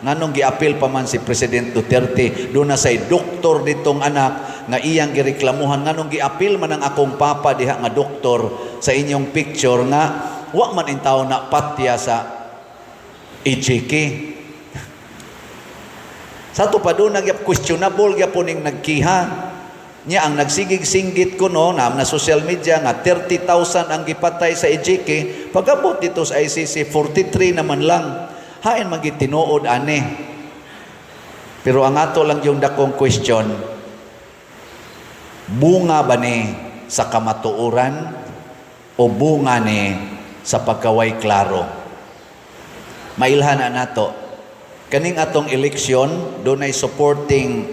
A: Nganong giapil pa man si President Duterte, doon na say doktor ditong anak nga iyang gireklamuhan, nganong giapil man ang akong papa diha nga doktor sa inyong picture nga wa man intaw na patya sa EJK. Sa to pa doon questionable gyapon ning nagkiha niya ang nagsigig-singgit ko no na social media nga 30,000 ang gipatay sa EJK, pagabot dito sa ICC 43 naman lang. Hain magitinuod ani. Pero ang ato lang yung dakong question, bunga ba ni sa kamatuoran o bunga ni sa pagkaway klaro? Mailhan na nato. Kaning atong eleksyon, doon ay supporting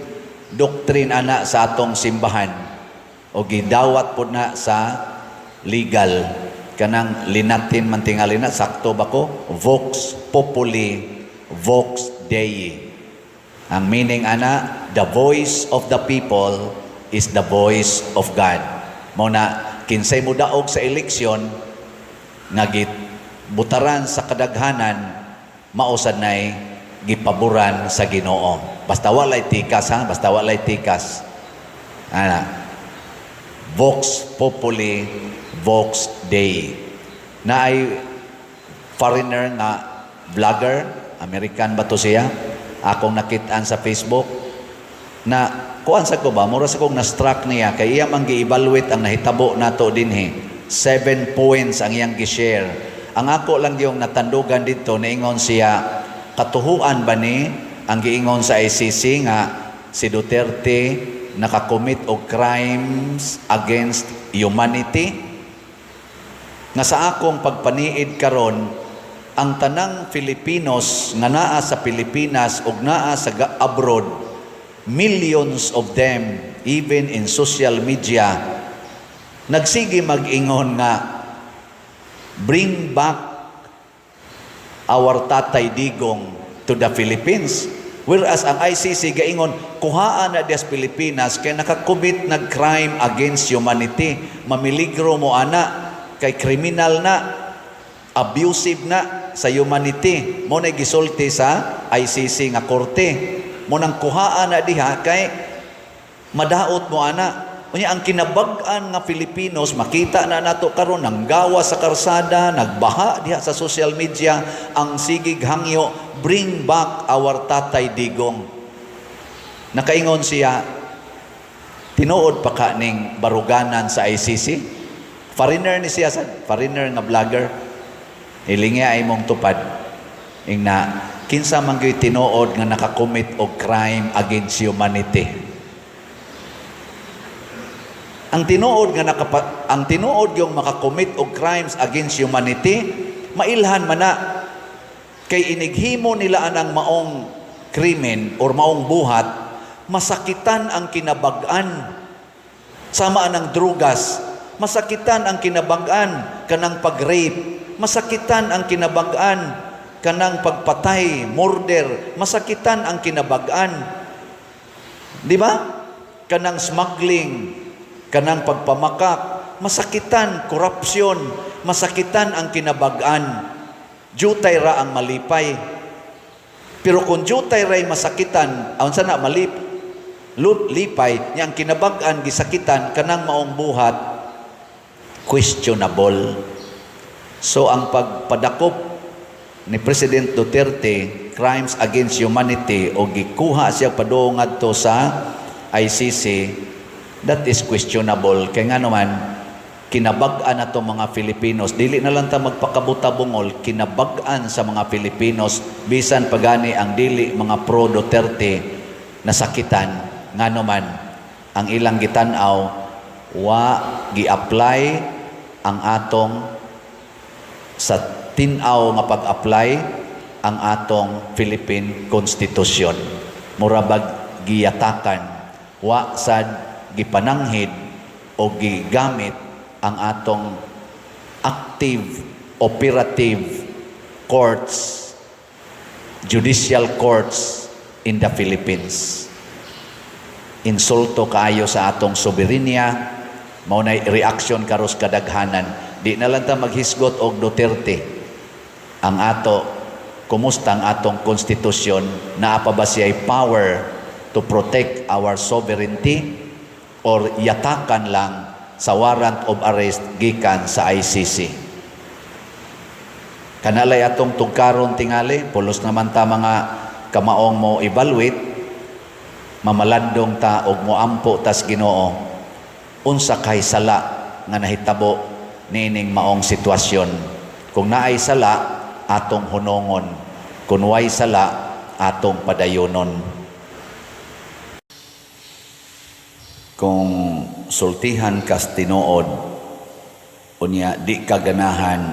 A: doctrine ana sa atong simbahan o gidawat po na sa legal. Kanang linatin man tingali na, sakto ba ko? Vox Populi, Vox Dei. Ang meaning ana, the voice of the people is the voice of God. Muna, kinsay mo daog sa eleksyon, nagit butaran sa kadaghanan, mausad na'y gipaboran sa Ginoo. Basta walay tikas, ha? Basta walay tikas. Ana, Vox Populi, Vox Dei. Na ay foreigner nga vlogger, American ba to siya? Akong nakitaan sa Facebook na kuan sa ko ba, mura sa kong na-struck niya kay iya man gi-evaluate ang nahitabo nato dinhi. 7 points ang iyang gi-share. Ang ako lang yung natandugan dito, naingon siya, katuhuan ba ni ang giingon sa ICC nga si Duterte nakakommit og crimes against humanity? Nga sa akong pagpaniid karon, ang tanang Filipinos nga naa sa Pilipinas ug naa sa abroad, millions of them, even in social media, nagsige mag-ingon nga, bring back our Tatay Digong to the Philippines. Whereas ang ICC gaingon, kuhaan na des Pilipinas kay nakakommit nag crime against humanity. Mamiligro mo ana, kay kriminal na, abusive na sa humanity. Mo na gisulti sa ICC nga korte. Mo nang kuhaan na diha kay madaot mo ana. Unya ang kinabag-an nga Filipinos, makita na nato karon nang gawa sa karsada, nagbaha diha sa social media, ang sigig hangyo, bring back our Tatay Digong. Nakaingon siya, tinuod pa ka ning baruganan sa ICC. Foreigner ni siya, foreigner nga vlogger. Ilingi ay mong tupad. Ing na, kinsa man gyud tinuod nga nakakommit og crime against humanity. Ang tinuod yung makakommit og crimes against humanity, mailhan man na kay inighimo nila anang maong krimen or maong buhat, masakitan ang kinabag-an. Sama anang drugas, masakitan ang kinabag-an kanang pag-rape, masakitan ang kinabag-an kanang pagpatay, murder, masakitan ang kinabag-an. Di ba? Kanang smuggling, kanang pagpamakak, masakitan, korupsyon, masakitan ang kinabag-an. Jutay ra ang malipay. Pero kung jutay ra'y masakitan, aun sana lipay, niyang kinabag-an, gisakitan, kanang maong buhat, questionable. So ang pagpadakop ni President Duterte, crimes against humanity, o gikuha siya padungad to sa ICC, that is questionable. Kaya nga naman, kinabag-an na to mga Filipinos. Dili na lang ta magpakabuta-bungol, kinabag-an sa mga Filipinos, bisan pagani ang dili mga pro-Duterte nasakitan. Nga naman, ang ilang gitanaw, wa gi-apply ang atong sa tinaw nga pag-apply ang atong Philippine Constitution. Murabag giyatakan, wa sad gipananghid o gigamit ang atong active, operative courts, judicial courts in the Philippines. Insulto kaayo sa atong soberenya, mao nay reaksyon karos kadaghanan. Di na lang ta maghisgot og Duterte. Ang ato, kumusta ang atong konstitusyon, naa pa ba siya'y power to protect our sovereignty, or yatakan lang sa warrant of arrest gikan sa ICC. Kanalay atong tugkaron tingali, pulos naman ta mga kamaong mo evaluate, mamalandong ta og moampo tas Ginoo, unsa kay sala nga nahitabo nining maong sitwasyon. Kung naay sala, atong hunongon. Kung way sala, atong padayonon. Kung sultihan kas tinuod, unya di kaganahan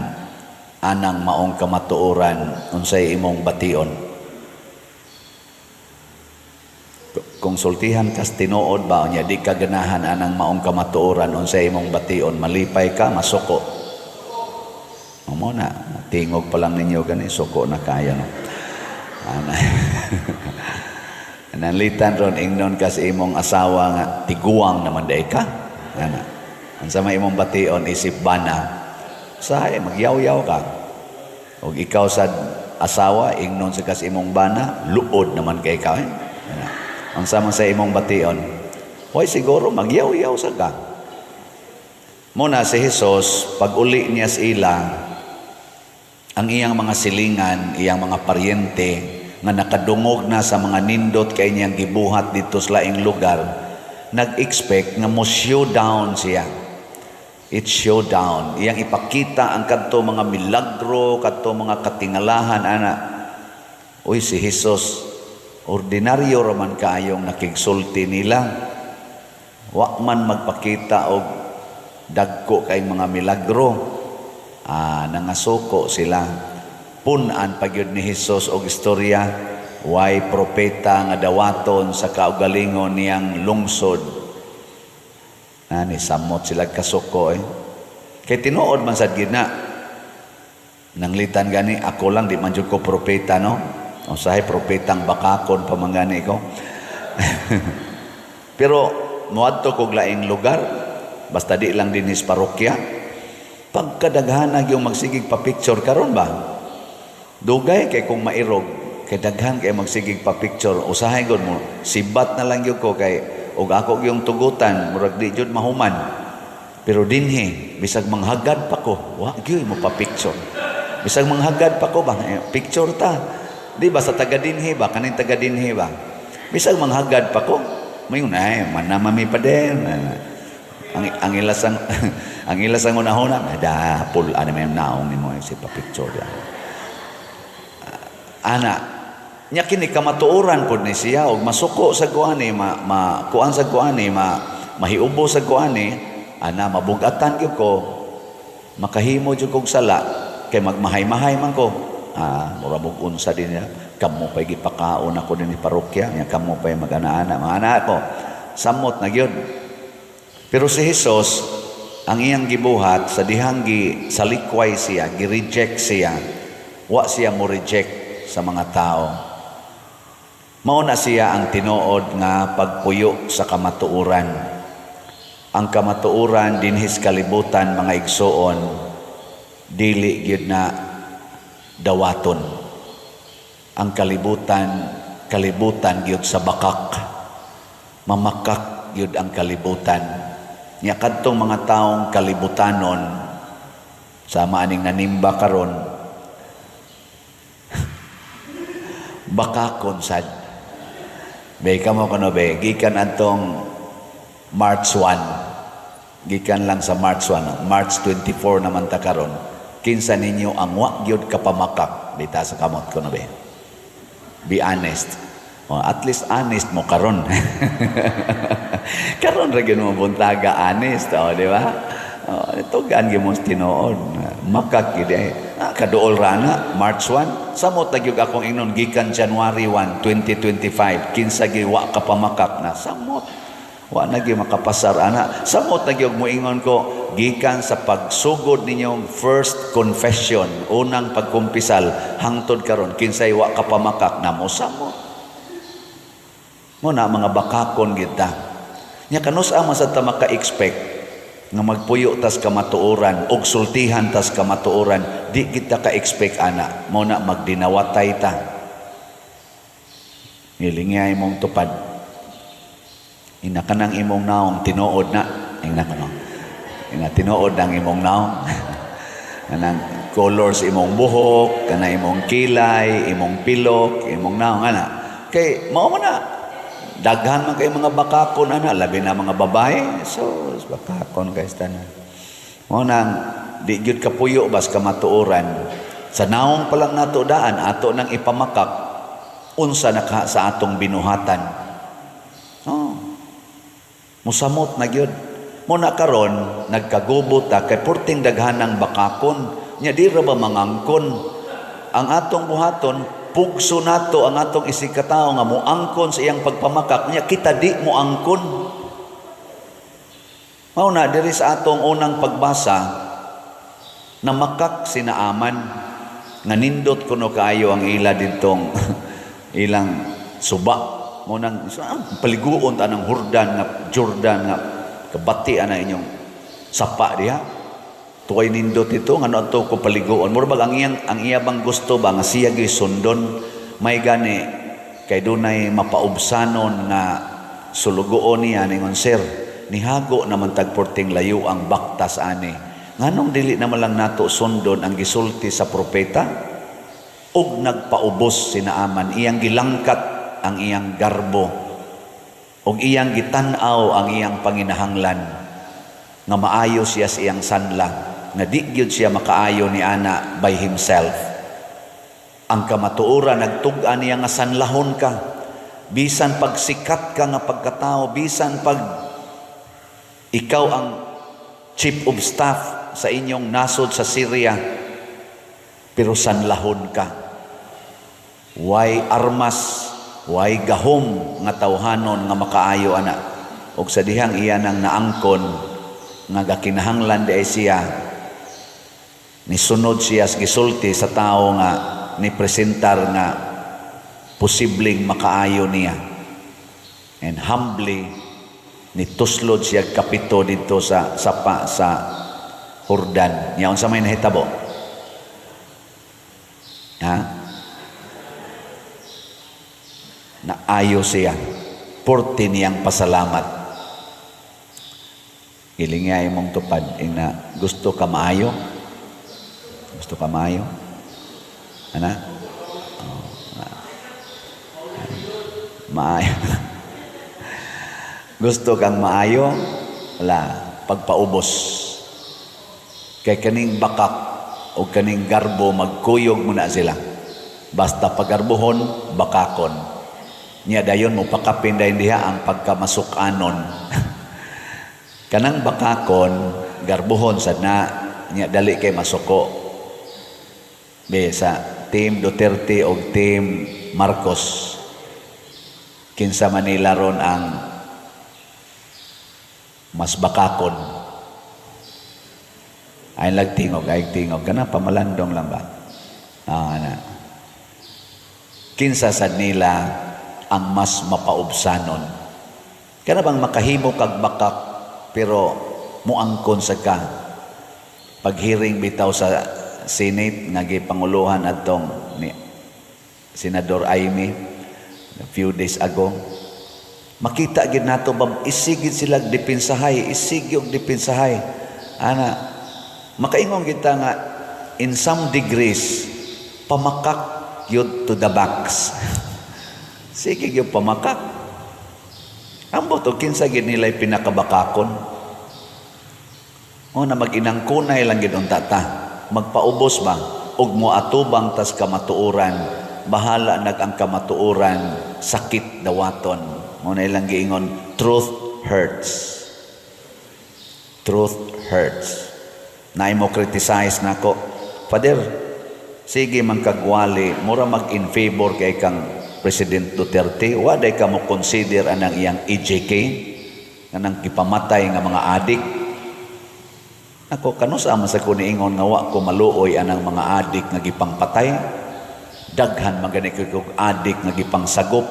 A: anang maong kamatuoran, unsay imong bation. Kung sultihan kas tinuod ba, unya di kaganahan anang maong kamatuoran, unsay imong bation, malipay ka, masuko. Amo na, tingog pa lang ninyo gani, suko na kaya no. Nanlitan ron ingnon kas imong asawa nga tiguang naman day ka. Ana. Ang sama imong bation isip bana. Sahay magyaw-yaw ka. Og ikaw sa asawa ingnon sa kas imong bana, luod naman kay ka. Ana. Ang sama sa imong bation, hoy siguro magyaw-yaw sa ka. Muna si Jesus pag uli niya sa ila, ang iyang mga silingan, iyang mga paryente nga nakadungog na sa mga nindot kay niyang gibuhat dito sa laing lugar, nag-expect nga mo showdown siya. It's showdown. Iyang ipakita ang kadto mga milagro, kadto mga katingalahan, ana. Uy, si Jesus, ordinaryo raman kaayong nakigsulti nila. Wa man magpakita og dagko kay mga milagro. Nangasuko sila. Punan pagyud ni Jesus og istorya, way propeta nga dawaton sa kaugalingon niyang lungsod. Ani samot sila kasuko Kay tinuod man sad gid na. Nanglitan gani ako lang di man jud ko propeta no. Usahay propetang bakakon pamangani ko. Pero muadto kog laing lugar, basta di lang dinis parokya. Pagkadaghanag yung magsigig pa picture karon ba? Dugay kay kung mairog, kay daghan kay magsigig pa picture, usahay gud mo, sibat na lang yun ko kay, og ako yung tugutan, murag di jud mahuman. Pero dinhi, bisag manghagad pa ko, wa gyud mo pa picture. Bisag manghagad pa ko ba, picture ta. Di ba sa taga-dinhi ba? Kaning taga-dinhi ba? Bisag manghagad pa ko. Mayon ay, manamami pa din. Ang ilasang, ang ilasang unahuna, da, pul, ano may naong ni mo, si papicture yan. Ana, niya kini kamatuoran po ni siya, o masuko sa kuani, kuan sa kuani, mahiubo sa kuani, ana, mabugatan yun ko, makahimo yun kong sala, kay magmahay-mahay man ko. Murabog unsa din niya, kamo pa'y gipakaon ako din ni parokya, niya kamo pa'y mag-ana-ana, mga anak ko, samot na yun. Pero si Jesus, ang iyang gibuhat, sa dihanggi, sa likway siya, gi-reject siya, wa siya mo reject sa mga tao. Mauna siya ang tinuod nga pagpuyo sa kamatuuran. Ang kamatuuran dinhis kalibutan, mga igsoon, dili gyud na dawaton. Ang kalibutan gyud sa bakak. Mamakak gyud ang kalibutan. Nya kadtong mga taong kalibutanon sa maaning nanimba karon, bakakon sad. Be kamo kuno be, gikan antong March 1. Gikan lang sa March 1, March 24 naman ta karon. Kinsa ninyo ang wa gyud kapamakak dita sa kamot kuno be. Be honest. At least honest mo karon. Karon ra gyud mo buntaga honest, di ba? Tugan gyud mo tinuod. Makak gyud kaduol ra na March 1. Samot na gyud akong ingnon gikan January 1, 2025. Kinsa gyud wa ka pamakak na samot. Wa na gyud makapasar ana. Samot na gyud mo ingon ko gikan sa pagsugod ninyong first confession, unang pagkumpisal hangtod karon kinsay wa ka pamakak na mo samot. Muna mga bakakon kita. Nya kanus ang masad ta maka-expect nga magpuyo tas kamatuoran og sultihan tas kamatuoran, di kita ka-expect ana. Muna magdinawatay ta. Nilingay mong tupad. Ina kanang imong naong tinuod na. Ina kanang. Ina tinuod ang imong naong. Kanang colors imong buhok, kanang imong kilay, imong pilok, imong naong ana. Kay mao na daghan man kay mga bakakon ana, labi na mga babae. So bakakon kay tanan. Mo nang di gyud kapuyo bas kamatuoran. Sa naong pa lang nato daan ato nang ipamakak unsa naka sa atong binuhatan. Musamot na gyud. Mo na karon nagkagubot ta kay porting daghanang bakakon. Nya di ra ba mangangkon ang atong buhaton? Pugso nato ang atong isikatao nga moangkon sa iyang pagpamakak niya, kita di moangkon. Mao na diri sa atong unang pagbasa na makak sinaaman nga nindot kuno kaayo ang ila didtong ilang suba mo nang paliguon ta ng Jordan nga kabati ana inyong sapa diha. Tuway nindot ito, nga to ko paliguon. Murabag ang iya bang gusto ba, nga siya sundon, may gani, kay dunay mapaubsanon nga sulugoon niya, ningon sir, nihago naman tagporting layo ang baktas ani. Nganong dili naman lang nato sundon ang gisulti sa propeta? Og nagpaubos sinaaman, iyang gilangkat ang iyang garbo, og iyang gitanaw ang iyang panginahanglan, nga maayo siya sa iyang sanla, nga di gyud siya makaayo ni ana by himself. Ang kamatuoran nagtug-an niya nga sanlahon ka, bisan pagsikat ka nga pagkatao, bisan pag ikaw ang chief of staff sa inyong nasod sa Syria, pero sanlahon ka. Way armas, way gahom nga tawhanon nga makaayo ana. Og sa dihang iya nang naangkon nga gakinahanglan di ay siya, nisunod siya gisulti sa tao nga ni presentar nga posibleng makaayo niya, and humbly nituslod siya kapito dito sa sapa sa Jordan. Yaon sa may nahitabo naayo siya porti niyang pasalamat. Ilingay mong tupad ina gusto ka maayo. Gusto ka maayo? Ana? Maayo. Gusto kang maayo, wala, pagpaubos. Kay kaning bakak o kaning garbo, magkuyog muna sila. Basta pagarbuhon, bakakon. Niya dayon mo pakapin dahil diha ang pagkamasukanon. Kanang bakakon, garbuhon sad na, niya dali kay masuko. Sa Team Duterte o Team Marcos, kinsa Manila ron ang mas bakakon. Ay tingog. Kana pamalandong lang ba? Kinsa sad nila ang mas mapaubsanon. Kana bang makahimo kag bakak pero muangkon sa ka. Paghiring bitaw sa Senate nga gipanguluhan adtong ni Senador Amy a few days ago, makita gid nato isigid sila depensahay, ana makaingon kita nga in some degrees pamakak yun to the backs. Sige yung pamakak. Ang boto kinsa gid nila pinakabakakon. O na mag-inang kunay lang gid tata. Magpaubos ba ug moatubang tas kamatuoran, bahala ang kamatuoran, sakit dawaton. Mo na ilang giingon, truth hurts. Naay mo criticize nako, Father, sige man kagwali, mura mag-in favor kay kang President Duterte, waday ka mo consider anang iyang EJK, kanang kipamatay nga mga adik. Ako, kanusa man sa kuniingon nga wa ko maluoy anang mga adik nga gipangpatay, daghan magani kog adik nga gipangsagop,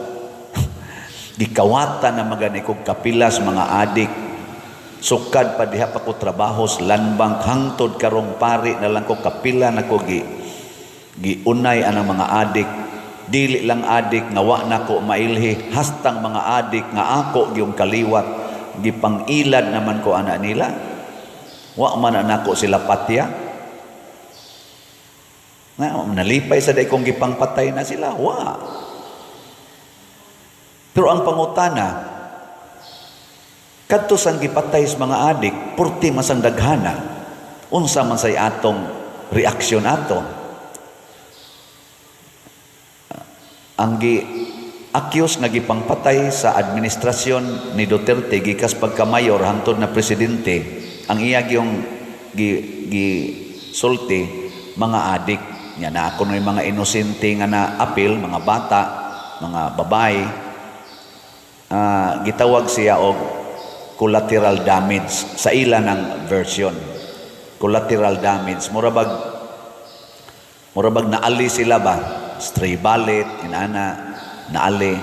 A: gikawatan na magani kog kapilas mga adik, sukad pa diha pa ko trabaho sa landbank, hangtod karong pari na lang ko kapila na ko giunay anang mga adik, dili lang adik nga wa na ko mailhi, hastang mga adik nga ako gyung kaliwat, gipangilad naman ko ana nila. Wa man anako sila patya. Nalipay sa day kong gipangpatay na sila. Wa. Pero ang pangutana, kadto sang gipatay sa mga adik, purti masang daghana. Unsa man say atong reaksyon ato? Ang accuse nga gipangpatay sa administrasyon ni Duterte gikas pagka-mayor hangtod na presidente, ang iya yung gisulti mga adik nya na ako ng mga inosente nga na apil, mga bata, mga babae, gitawag siya og collateral damage sa ila ng version. Collateral damage, murabag naali sila ba, stray bullet inana naali,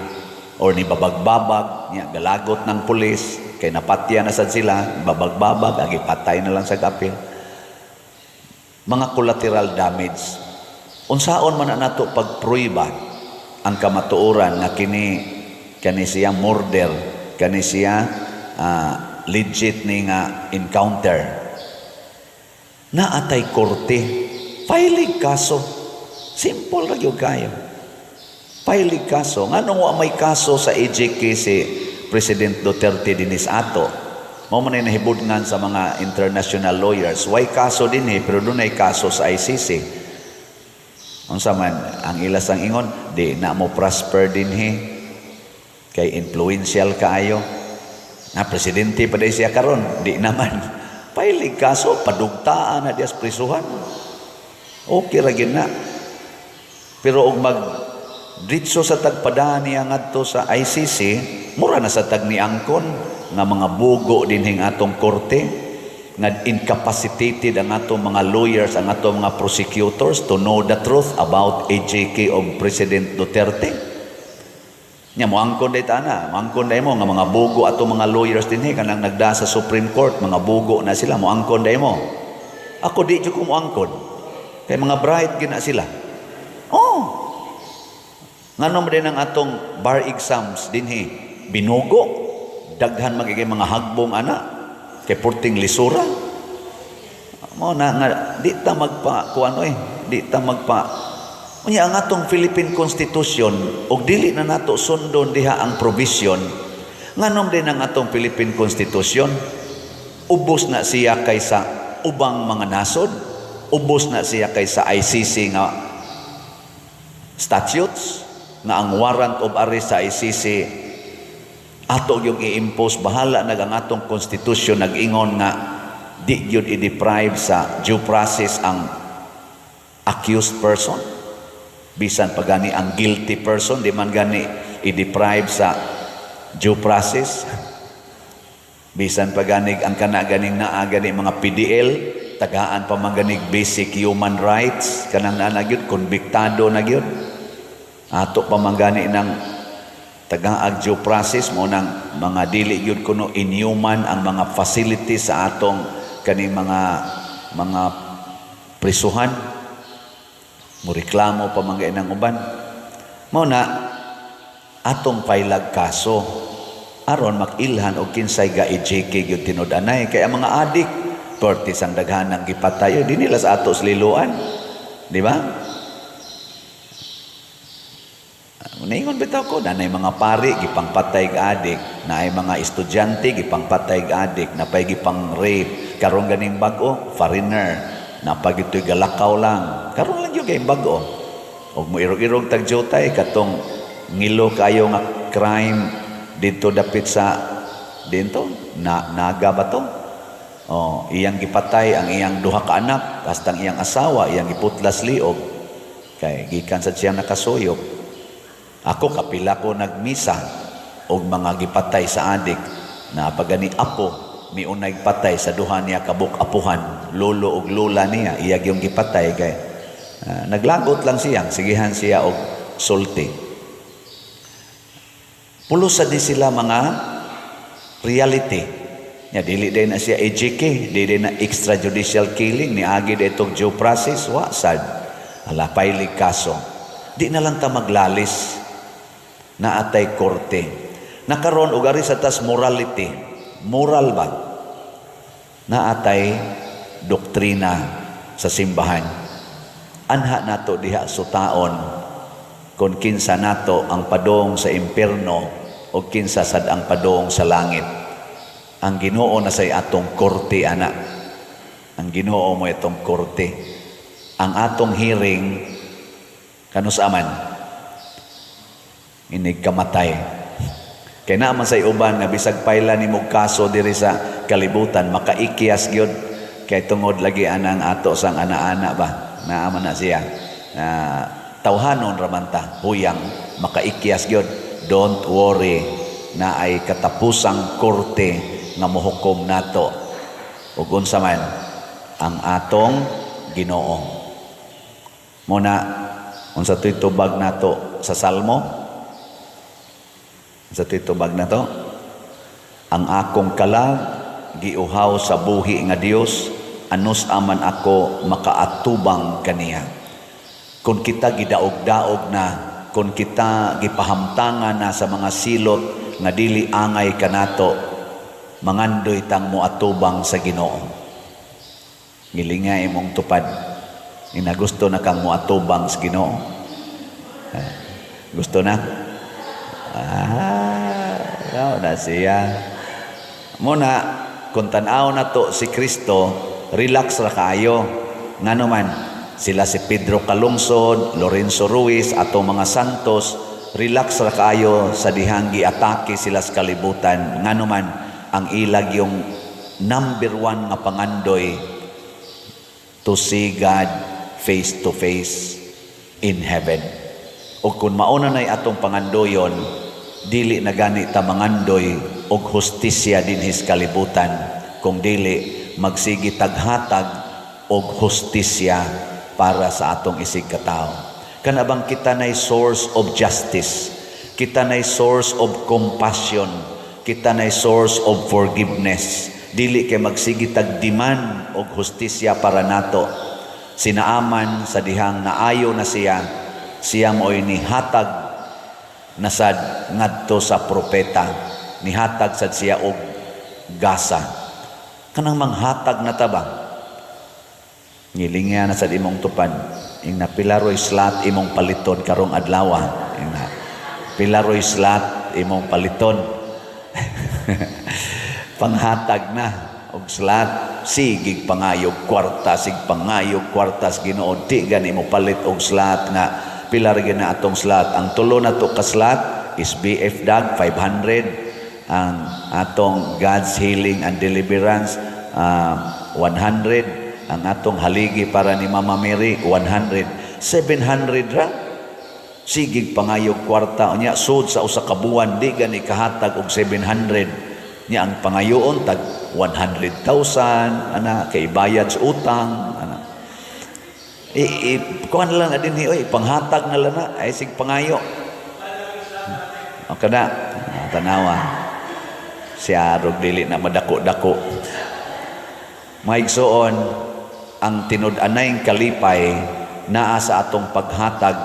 A: or ni babagbabag nya galagot ng pulis kay napatya na sad sila, babagbabag, agipatay na lang sa kapil. Mga collateral damage. Unsaon man na nato pagpruiba ang kamatuoran na kani siya murder, kani siya legit ni nga encounter. Naatay korte, filing kaso. Simple ra gyud kayo. Filing kaso. Nganong wa may kaso sa EJK si President Duterte dinis ato? Mao man ay nahibudngan sa mga international lawyers. Why kaso din pero doon ay kaso sa ICC. Unsa man ang ilas ang ingon, di na mo prosper din kay influential kaayo. Na presidente pa day siya karon, di naman. Filing kaso, padugtaan na dias prisuhan. Okay ra gyud na. Pero og ditso sa tagpadaan niya ngadto sa ICC, mura na sa tag ni angkon nga mga bugo dinhing atong korte, nga incapacitated ang atong mga lawyers, ang atong mga prosecutors to know the truth about EJK of President Duterte. Nya mo angkon day tana, angkon day mo nga mga bugo atong mga lawyers dinhi kanang nagda sa Supreme Court, mga bugo na sila, mo angkon day mo. Ako di jud ko mo angkon. Kay mga bright gina sila. Oh. Ngano din ang atong bar exams dinhi binugo, daghan magiging mga hagbong ana kay purting lisura. Mo na nga di ta magpa kuano di ta magpa Unya ang atong Philippine Constitution og dili na nato sundon diha ang provision nganom din ang atong Philippine Constitution ubos na siya kaysa ubang mga nasod, ubos na siya kaysa ICC nga statutes nga ang warrant of arrest sa ICC ato yung i-impose. Bahala na ang atong Constitution nag-ingon nga di yun i-deprive sa due process ang accused person. Bisan pa gani ang guilty person, di man gani i-deprive sa due process. Bisan pa gani ang kanaganing naa gani mga PDL, tagaan pa man ganig basic human rights, kanang naanagyod, konbiktado na gyud. Ato pa man gani ng tagaag due process mo ng mga dili gyud kuno inhuman ang mga facilities sa atong kaning mga prisuhan. Mureklamo pa mga inang uban. Mao na atong pailag kaso aron makilhan og kinsay ga-EJK gyud tinud-anay kay ang mga adik perti sang daghanang gipatay di nila sa ato sliluan, di ba? Naingon bitaw ko na mga pari gipangpatay ga adik, na ay mga estudyante gipangpatay ga adik, na pay gipang rape karon ganing bag-o foreigner na pagitoy galakaw lang karon lang yung kay bag-o og mo irog-irog tagjotay katong ngilo kayo nga crime dito dapit sa dito naga ba to iyang gipatay ang iyang duha ka anak hasta ang iyang asawa iyang giputlas liog kay gikan sa siyang nakasuyop. Ako kapila ko nagmisa og mga gipatay sa adik na pagani apo miunay patay sa duha niya kabuk apuhan, lolo og lola niya, iyag yung gipatay kay naglagot lang siya, sigihan siya og sulti. Pulos di sila mga reality. Ya dili din na siya EJK, dili na extrajudicial killing ni agi ditong due process wa sad. Ala paylig kaso. Di na lang ta maglalis na atay korte. Nakaron og ari sa tas morality. Moral ba? Na atay doktrina sa simbahan. Anha nato diha sutaon kung kinsa nato ang padong sa impierno o kinsa sad ang padong sa langit. Ang Ginoo na say atong korte ana. Ang Ginoo mo itong korte. Ang atong hearing kanus aman inig kamatay. Kaya naman sa uban nga bisag paila ni mong kaso diri sa kalibutan makaikyas gyud kay tungod lagi anang ato sang ana-ana ba naaman na siya tawhanon ramanta huyang makaikyas gyud. Don't worry na ay katapusang korte nga mohukom nato ug unsa man ang atong Ginoo. Muna unsa toy tubag nato sa Salmo sa titubag na to, ang akong kalag giuhaw sa buhi nga Dios, anus aman ako makaatubang kaniya. Kung kita gidaog-daog na, kung kita gipahamtangan na sa mga silot nga dili angay kanato, mangandoy tang moatubang sa Ginoo. Gilingay imong tupad. Ina gusto na kang moatubang sa Ginoo. Gusto na? Na siya. Muna, kung tanaw na to si Kristo, relax ra kayo. Nga naman, sila si Pedro Calungsod, Lorenzo Ruiz, atong mga santos, relax ra kayo sa dihanggi atake sila sa kalibutan. Nga naman, ang ilag yung number 1 nga pangandoy to see God face to face in heaven. O kung mauna na'y atong pangandoyon, dili na gani ta mangandoy og hustisya dinhis kalibutan, kung dili magsigi taghatag og hustisya para sa atong isig katao. Kanabang kita nay source of justice, kita nay source of compassion, kita nay source of forgiveness. Dili kay magsigi tagdiman og hustisya para nato. Sinaaman sa dihang naayo na siya mo'y nihatag nasad ngadto sa propeta, nihatag sad siya og gasa. Kanang manghatag na taba Ngilingya na sa imong tupad. Ing na pilaroy slot imong paliton karong adlaw. Ing na pilaroy slot imong paliton. Panghatag na og slot, sigig pangayog kwarta, sig pangayog kwartas Ginoo, di gani mo palit og slot nga pilar gina atong slot. Ang tulo na to ka slot is BF Dag 500, ang atong God's Healing and Deliverance 100, ang atong haligi para ni Mama Mary 100, 700 ra. Sigig pangayog kwarta nya sud sa usa ka buwan di gani kahatag og 700 nya ang pangayoon tag 100,000 ana kay bayad sa utang ana. Kuan lang na din oy panghatag na lang na ay sig pangayo. O kada tanawa siya rog dili na madako-dako. Maigsoon ang tinud-anay kalipay naa sa atong paghatag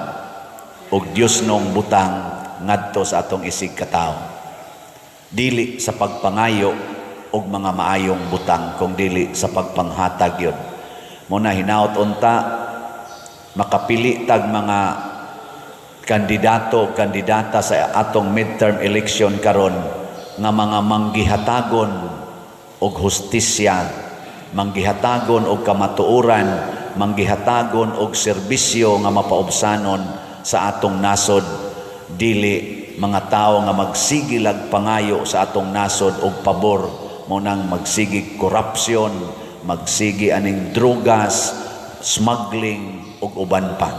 A: og Dios nung butang ngadto sa atong isig katawo. Dili sa pagpangayo og mga maayong butang kung dili sa pagpanghatag yun. Muna hinaut unta makapili tag mga kandidato kandidata sa atong midterm election karon nga mga manggihatagon og hustisya, manggihatagon og kamatuoran, manggihatagon og serbisyo nga mapaubsanon sa atong nasod, dili mga tao nga magsigilag pangayo sa atong nasod og pabor mo nang magsigig korupsyon, magsigi aning drugas, smuggling ug uban pa.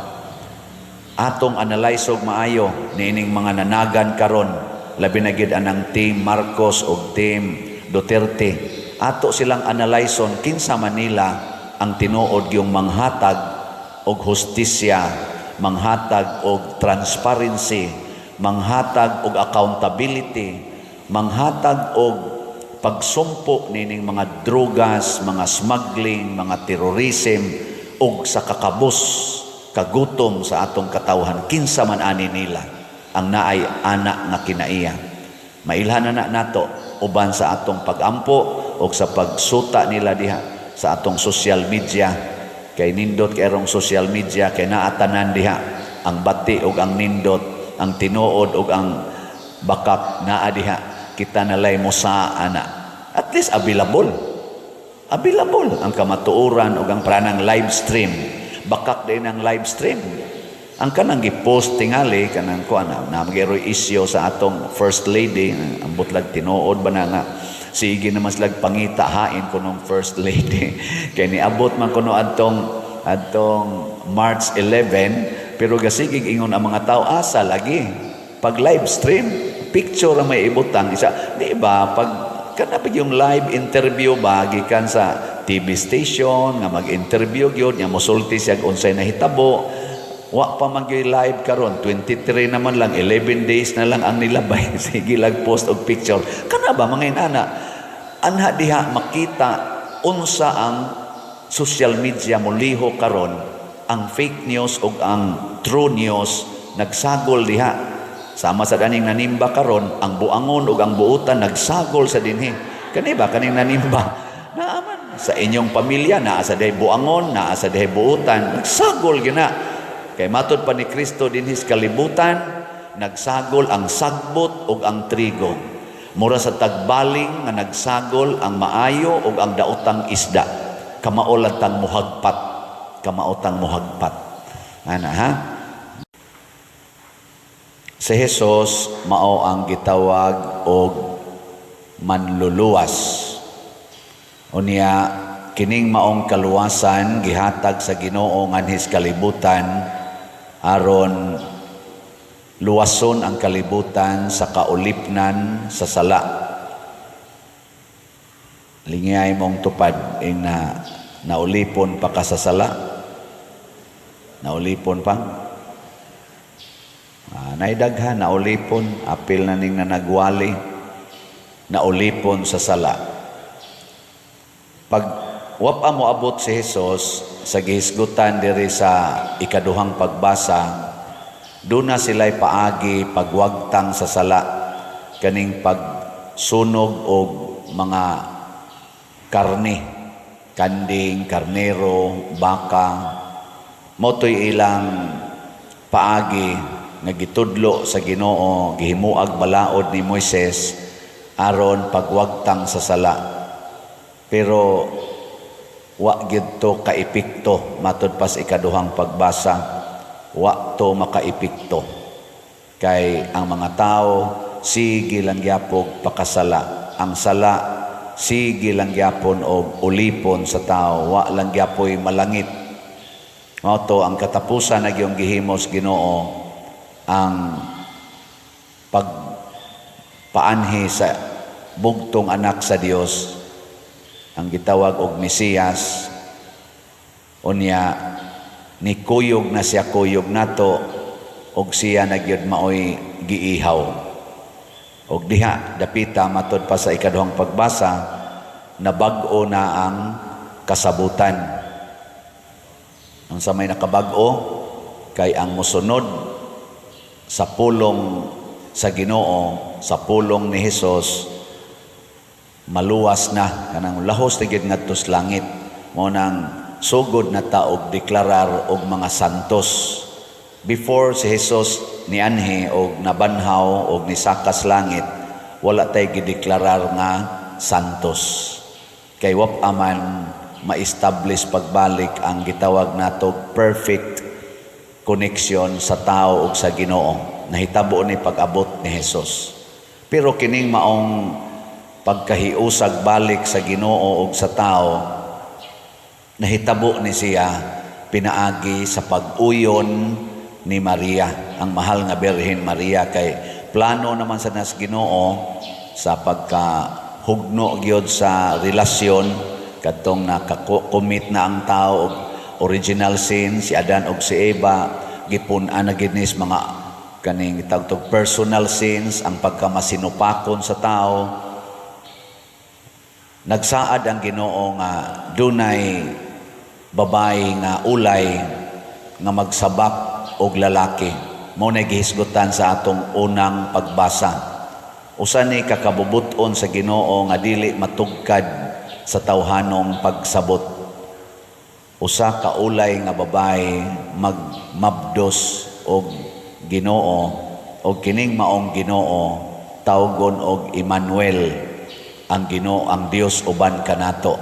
A: Atong analyze og maayo niining mga nanagan karon, labi na gid anang team Marcos ug team Duterte. Ato silang analyson kinsa man nila ang tinuod yung manghatag og hustisya, manghatag og transparency, manghatag og accountability, manghatag og pagsumpo nining mga drugas, mga smuggling, mga terrorism ug sa kakabus, kagutom sa atong katawhan kinsa man ani nila ang naay anak nga kinaiya. Mailhan na nato uban sa atong pagampo ug sa pagsuta nila diha sa atong social media. Kay nindot kay rong social media kay naatanan diha ang bati ug ang nindot, ang tinuod ug ang bakak naa diha. Kita nalay mo sa ana. At least available ang kamatuoran ug ang pranang live stream. Bakak din ang live stream. Ang kanang gipost tingali kanang kuan na magero isyo sa atong first lady, ang butlag tinuod ba na nga sige naman slag pangita hain kunong first lady. Kay niabot man kuno adtong March 11, pero gasigig ingon ang mga tao asa lagi pag live stream picture ang may ibutang isa, di ba? Pag kanapig yung live interview ba gikan sa TV station nga mag-interview gyud nya mosulti siya unsay nahitabo, wa pa man gyud live karon 23 naman lang, 11 days na lang ang nilabay. Sige lag post og picture kana ba mga inana anha diha makita unsa ang social media muliho karon, ang fake news ug ang true news nagsagol diha. Sama sa kaning nanimba karon, ang buangon ug ang buutan nagsagol sa dinhi. Kani ba kaning nanimba? Naaman sa inyong pamilya naa sa day buangon, naa sa day buutan, nagsagol gina. Kay matud pa ni Kristo dinhi sa kalibutan, nagsagol ang sagbot ug ang trigo. Mura sa tagbaling nga nagsagol ang maayo ug ang daotang isda. Kamaolantang muhagpat, kamaotang muhagpat. Ana ha? Si Jesus mao ang gitawag og manluluwas. Unya kining maong kaluwasan gihatag sa Ginoo nganhis kalibutan aron luwason ang kalibutan sa kaulipnan sa sala. Lingay mong tupad ing naulipon pa ka sa sala. Naulipon pa. Naidaghan, naulipon, apil na ning nanagwali, naulipon sa sala. Pag wapa mo abot si Jesus sa gihisgutan diri sa ikaduhang pagbasa, doon na sila'y paagi pagwagtang sa sala, kaning pagsunog og mga karne kanding, karnero, baka, motoy ilang paagi nga gitudlo sa Ginoo, gihimuag balaod ni Moises aron pagwagtang sa sala. Pero wa gyud to kaepekto matud pa sa ikaduhang pagbasa, wa to makaepekto kay ang mga tao sige lang gyapon pakasala. Ang sala sige lang gyapon og ulipon sa tao, wa lang gyapoy malangit. Mao to ang katapusan na gyung gihimos Ginoo, ang pagpaanhi sa bugtong anak sa Dios, ang gitawag og Mesiyas. Unya ni kuyog na siya, kuyog nato, og siya nagyud maoy giihaw. Og diha dapita matud pa sa ikaduhang pagbasa, nabag-o na ang kasabutan. Ang sa may nakabag-o kay ang mosunod sa pulong sa Ginoo, sa pulong ni Hesus, maluwas na kanang lahos tigid ngadto sa langit. Mo nang sugod na taog deklarar og mga santos. Before si Hesus ni anhi og nabanhaw og nisakas langit, wala tay gideklarar nga santos. Kay wap aman ma-establish pagbalik ang gitawag nato perfect connection sa tao ug sa Ginoo. Nahitabo ni pag-abot ni Hesus. Pero kining maong pagkahiusag balik sa Ginoo ug sa tao, nahitabo ni siya pinaagi sa pag-uyon ni Maria, ang mahal nga Birhen Maria. Kay plano naman sa nas Ginoo sa pagkahugno gyud sa relasyon kadtong nakakomit na ang tao og original sin, si Adan og si Eva, gipun-an na gid nis mga kaning tagtog personal sins, ang pagkamasinupakon sa tao. Nagsaad ang Ginoo nga dunay babae nga ulay nga magsabak og lalaki. Mao na gihisgutan sa atong unang pagbasa. Usa ni kakabubuton sa Ginoo nga dili matugkad sa tawhanong pagsabot. Usa ka ulay nga babae magmabdos og Ginoo, og kining maong Ginoo tawgon og Emmanuel, ang Ginoo, ang Dios uban kanato.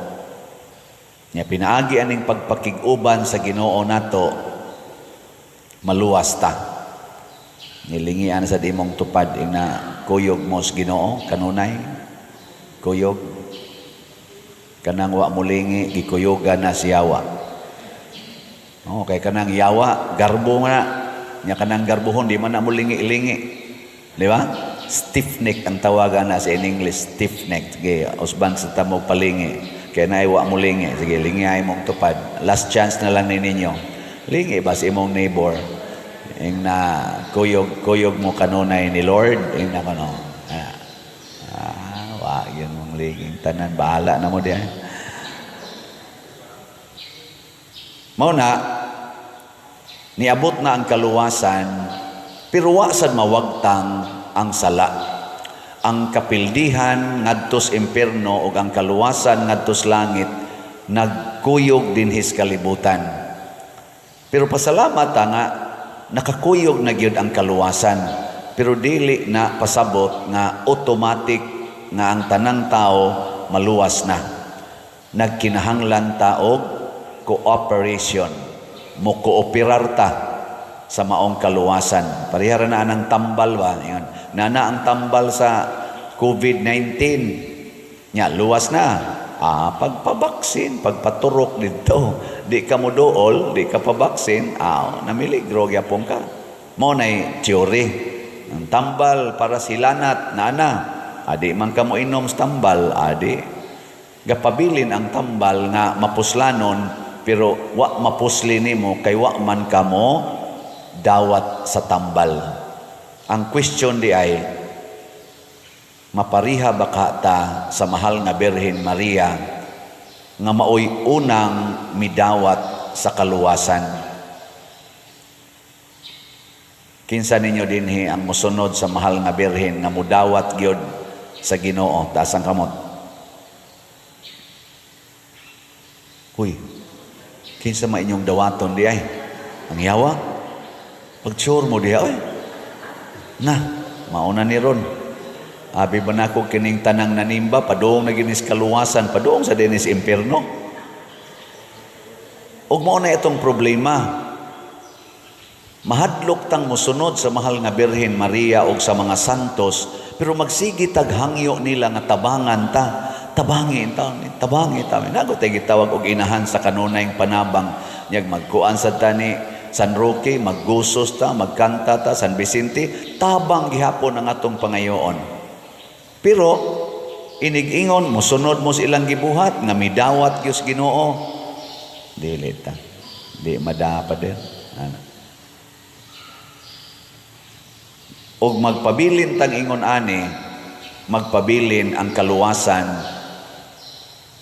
A: Nya pinaagi aning pagpakig-uban sa Ginoo nato, maluwas ta. Nilingian sa dimong tupad ina kuyog mo sa Ginoo kanunay, kuyog kanang wa mulingi gikuyogan na si Yawa. Kay kanang Yawa garbo nga nya kanang garbuhon di man na mulingi-lingi, di ba? Stiff neck ang tawagan na sa in English, stiff neck. Sige, usban sa tamo palingi kaya na wa mulingi, sige lingi ay mong tupad, last chance na lang ni ninyo, lingi ba sa imong neighbor ing na kuyog mo kanunay ni Lord ing na kano wa yun mong liging tanan, bahala na mo diyan. Mao na niabot na ang kaluwasan, pero wa sad mawagtang ang sala. Ang kapildihan ngadtos impierno ug ang kaluwasan ngadtos langit nagkuyog dinhis kalibutan. Pero pasalamat nga nakakuyog na gyud ang kaluwasan, pero dili na pasabot nga automatic nga ang tanang tao maluwas na. Nagkinahanglan ta og cooperation, mo kooperar ta sa maong kaluwasan. Parihara na ang tambal ba? Yan. Nana ang tambal sa COVID-19. Nya, luwas na. Pagpabaksin, pagpaturok dito. Di ka mo dool, di ka pabaksin, namiligro gyapon ka. Mo na'y teori. Ang tambal para silanat, nana. Adi man ka mo inom sa tambal, adi. Gapabilin ang tambal nga mapuslanon, pero wa mapusli nimo kay wa man kamo dawat sa tambal. Ang question di ay, mapariha ba ka ta sa mahal nga Birhen Maria nga maoy unang midawat sa kaluwasan? Kinsa ninyo dinhi ang mosunod sa mahal nga Birhen nga mudawat gyud sa Ginoo? Taas ang kamot. Huy, kinsa ma inyong dawaton di ay? Ang yawa? Pag-sure mo di ay? Na, mauna ni ron. Abi ba na ako kining tanang nanimba, padoong na ginis kaluwasan, padoong sa dinis impierno. Ug mao na itong problema. Mahadlok tang musunod sa mahal nga Birhen Maria o sa mga santos, pero magsigi taghangyo nila nga tabangan ta. Tabangi ta. Nago tayo gitawag og inahan sa kanunay panabang. Nyag magkuan sa tani San Roque, maggusos ta, magkanta ta, San Vicente, tabang gihapon ang atong pangayoon. Pero inig-ingon, musunod mo sa ilang gibuhat, nga midawat Diyos Ginoo. Dili ta. Di madapa din. Og magpabilin tang ingon ani, magpabilin ang kaluwasan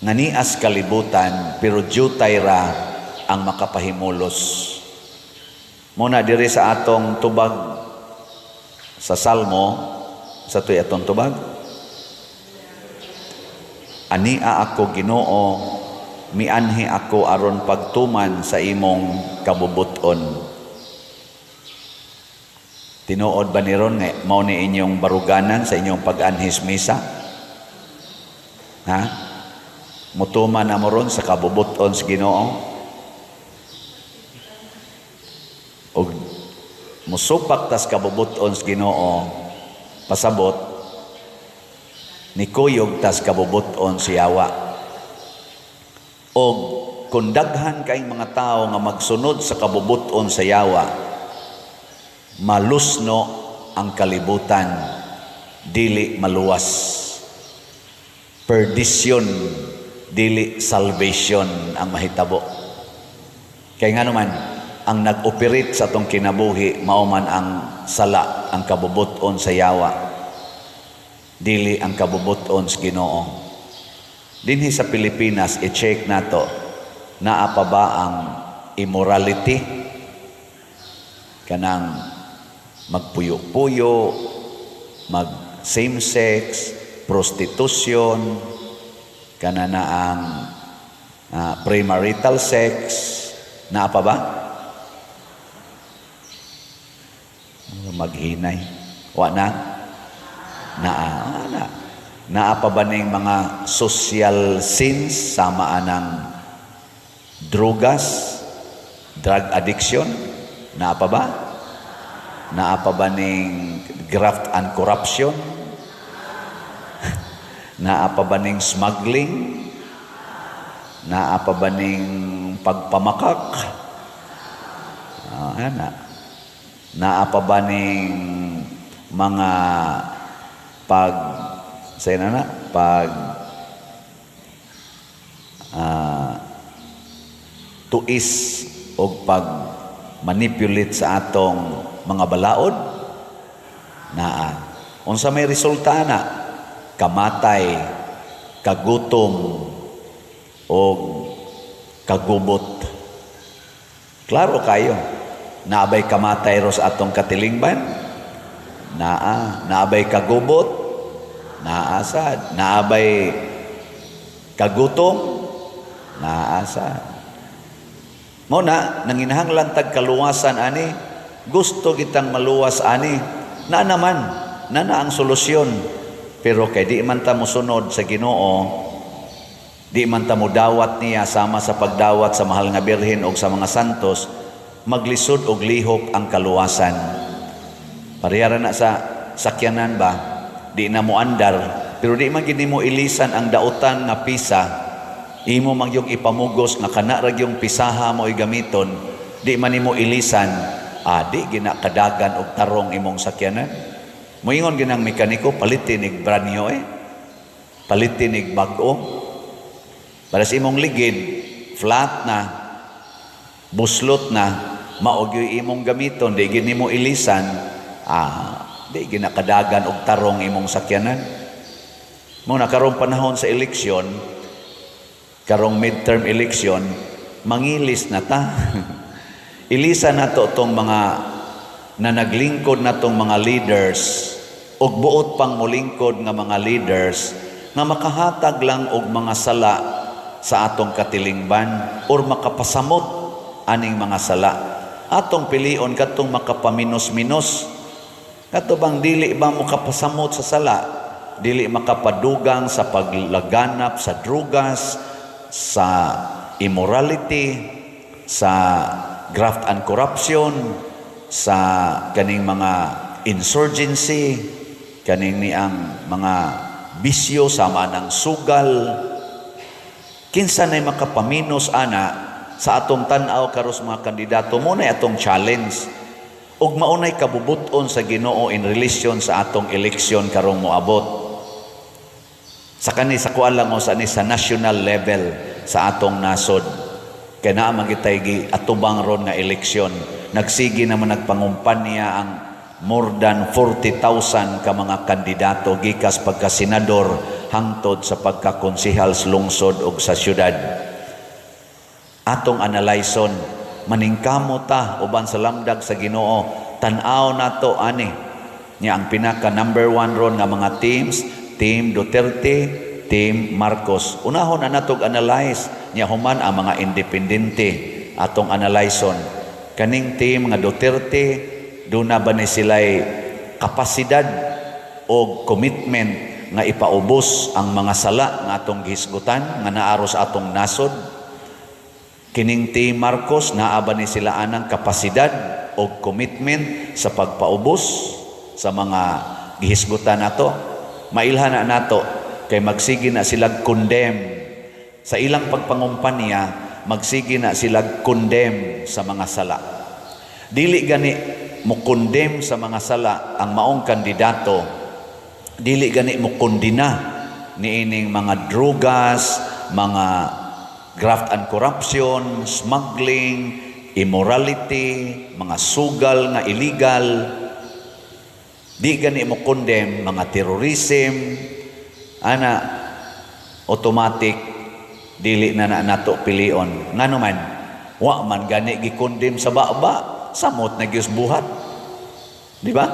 A: nga nias kalibutan, pero jutay ra ang makapahimulos. Muna diri sa atong tubag sa Salmo, sa tuy atong tubag, ania ako Ginoo, mianhi ako aron pagtuman sa imong kabubuton. Tinuod ba ni ron nga mao ni inyong baruganan sa inyong pag-anhis misa? Ha? Mutuman na mo ron sa kabubuton sa Ginoo? O musupak tas kabubuton sa Ginoo, pasabot, nikuyog tas kabubuton sa yawa. O kung daghan kaing mga tao nga magsunod sa kabubuton sa yawa, malusno ang kalibutan, dili maluwas. Perdition, dili salvation ang mahitabo. Kaya nga naman, ang nag-operate sa tong kinabuhi, mauman ang sala, ang kabubuton sa yawa, dili ang kabubuton sa Ginoo. Dinhi sa Pilipinas, i-check nato, naa pa ba ang immorality? Kanang magpuyo-puyo, mag same-sex, prostitution, kanana ang premarital sex, naa pa ba? Maghinay. Wa na? Naa pa ba ning mga social sins, sama anang drugas, drug addiction? Naa pa ba? Naa pa ba ning graft and corruption? Naa pa ba ning smuggling? Naa pa ba ning pagpamakak? Naa pa ba ning mga tuis o pag manipulate sa atong mga balaod? Naa. Unsa may resulta na? Kamatay, kagutom, o kagubot. Klaro kayo. Naabay kamatay ro sa atong katilingban? Naabay kagubot? Naasad. Naabay kagutom? Naasad. Muna, nanginahanglan tag kaluwasan ani, gusto kitang maluwas ani, na naman, na ang solusyon. Pero kay di man ta mosunod sa Ginoo, di man ta modawat niya sama sa pagdawat sa mahal nga Birhen o sa mga santos, maglisod og lihok ang kaluwasan. Parehara na sa sakyanan ba, di na mo andar, pero di man gid mo ilisan ang dautan nga pisa, imo man yung ipamugos nga kana ra yung pisaha mo igamiton, di man nimo ilisan, di ginakadagan og tarong imong sakyanan. Moingon ginang mekaniko, palitin ig branyo palitin ig bag-o. Para sa imong ligid, flat na, buslot na, maogyoy imong gamiton, di gini mo ilisan, di ginakadagan og tarong imong sakyanan. Muna karong panahon sa eleksyon, karong midterm election, mangilis na ta. Ilisan na to itong mga na naglingkod na itong mga leaders og buot pang mulingkod nga mga leaders nga makahatag lang og mga sala sa atong katilingban or makapasamot aning mga sala. Atong pilion katong makapaminos-minos. Kato bang dili ba mo kapasamot sa sala? Dili makapadugang sa paglaganap sa drugas, sa immorality, sa graft and corruption, sa kaning mga insurgency, kaning niang mga bisyo sama ng sugal. Kinsa nay makapaminos ana sa atong tan-aw karos mga kandidato mo na atong challenge ug maunay kabubuton sa Ginoo in relation sa atong eleksyon karong moabot. Sa kani sa kuan lang sa national level sa atong nasod. Kaya naa magitay gi atubang ron nga eleksyon. Nagsigi naman nagpangumpanya ang more than 40,000 ka mga kandidato gikas pagka senador hangtod sa pagkakonsehal sa lungsod ug sa syudad. Atong analyson maningkamo ta uban sa lamdag sa Ginoo, tan-aw nato ani niya ang pinaka number 1 ron nga mga teams, Team Duterte, Team Marcos. Unahon na natog analyze niya human ang mga independente atong analyson. Kaning team nga Duterte, doon na ba ni sila'y kapasidad o commitment nga ipaubos ang mga sala nga atong gihisgutan nga naaros atong nasod? Kining team Marcos, naa ba ni sila anang kapasidad o commitment sa pagpaubos sa mga gihisgutan nato? Mailhan na nato kay magsigi na sila condemn sa ilang pagpangumpanya, magsigi na sila condemn sa mga sala. Dili gani mo condemn sa mga sala ang maong kandidato, dili gani mo kondina niining mga drugas, mga graft and corruption, smuggling, immorality, mga sugal nga illegal. Di gani mo condemn mga terrorism, ana automatic dili na nato pilion. Ngano man, wa man gani gi-condemn sa baba, samot na gyud buhat. Di ba?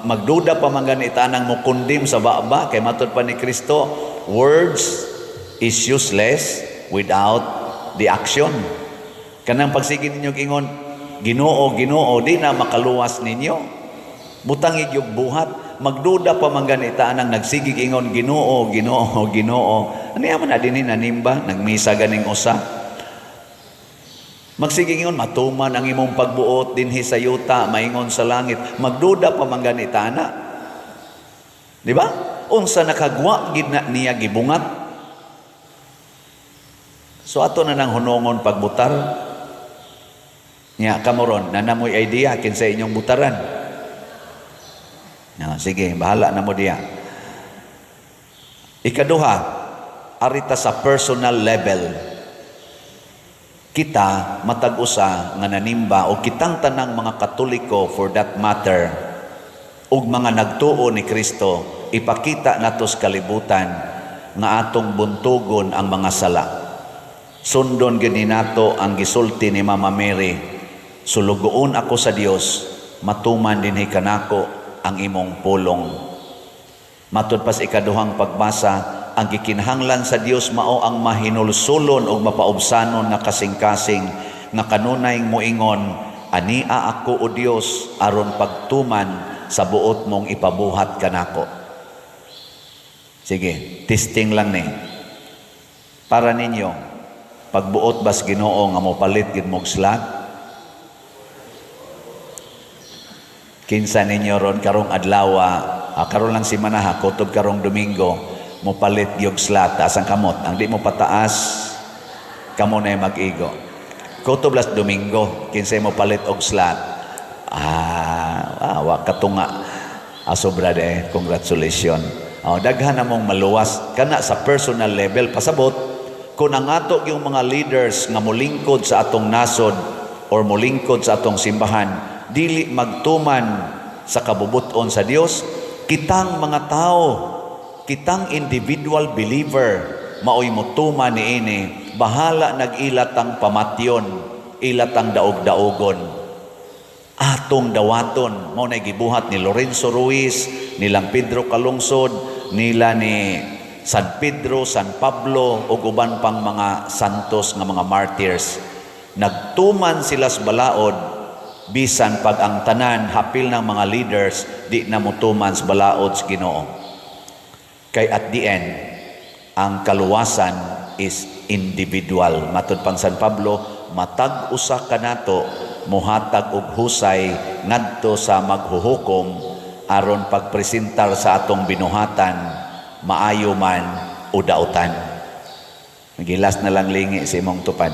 A: Magduda pa man gani tanang mo condemn sa baba kay matud pa ni Kristo, words is useless without the action. Kanang pagsigi ninyo ingon, Ginoo, Ginoo, di na makaluwas ninyo. Butang igyog buhat, magduda pa man ganita nang nagsigig ingon, Ginoo, Ginoo, Ginoo. Ano yaman na din nanimba, nagmisa ganing usa. Magsigig ingon, matuman ang imong pagbuot dinhi sa yuta, maingon sa langit. Magduda pa man ganita na. Di ba? Unsa nakagwa gid na niya gibungat. So ato na nang hunongon pagbutar. Nya kamoron, nanamoy idea kinsa inyong butaran. No, sige, bahala na mo diya. Ikaduha, arita sa personal level. Kita matag-usa nga nanimba o kitang tanang mga Katoliko for that matter ug mga nagtuo ni Kristo, ipakita nato sa kalibutan nga atong buntugon ang mga sala. Sundon gini nato ang gisulti ni Mama Mary, sulugoon ako sa Dios, matuman dinhi kanako ang imong pulong. Matud pas ikaduhang pagbasa, ang gikinahanglan sa Dios mao ang mahinulsulon o mapaubsanon na kasing-kasing nga kanunay moingon, ania ako o Dios aron pagtuman sa buot mong ipabuhat kanako. Sige, testing lang ni. Para ninyo, pagbuot bas Ginoo nga mopalit gid mog slot? Kinsa ninyo ron karong adlaw, karon lang si manaha, kutob karong Domingo, mopalit gyud slot asang kamot. Ang di mo pataas, kamo na mag-igo. Kutob las Domingo, kinsa mo palit og slot? Wa katunga. Sobra de, congratulations. Daghan na mong maluwas kana sa personal level pasabot. Kung ang ato yung mga leaders nga molingkod sa atong nasod or molingkod sa atong simbahan, dili magtuman sa kabubuton sa Dios, kitang mga tao, kitang individual believer, maoy motuman niini, bahala nag-ilat ang pamatyon, ilat ang daog-daogon. Atong dawaton, mao na gibuhat ni Lorenzo Ruiz, nilang Pedro Calungsod, nila ni San Pedro, San Pablo ug uban pang mga santos nga mga martyrs. Nagtuman sila sa balaod bisan pag ang tanan hapil ng mga leaders di na mutuman sa balaod sa Ginoo. Kay at the end, ang kaluwasan is individual. Matud pang San Pablo, matag usa kanato muhatag og husay ngadto sa maghuhukom aron pagpresentar sa atong binuhatan maayo man o dautan. Gilas na lang lingi sa imong tupad.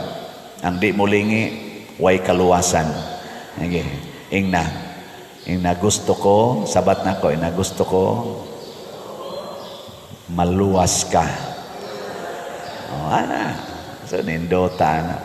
A: Ang di mo lingi, way kaluwasan. Okay. Ingna gusto ko, sabat na ko, gusto ko, maluwas ka. O, ana. So, nindota na.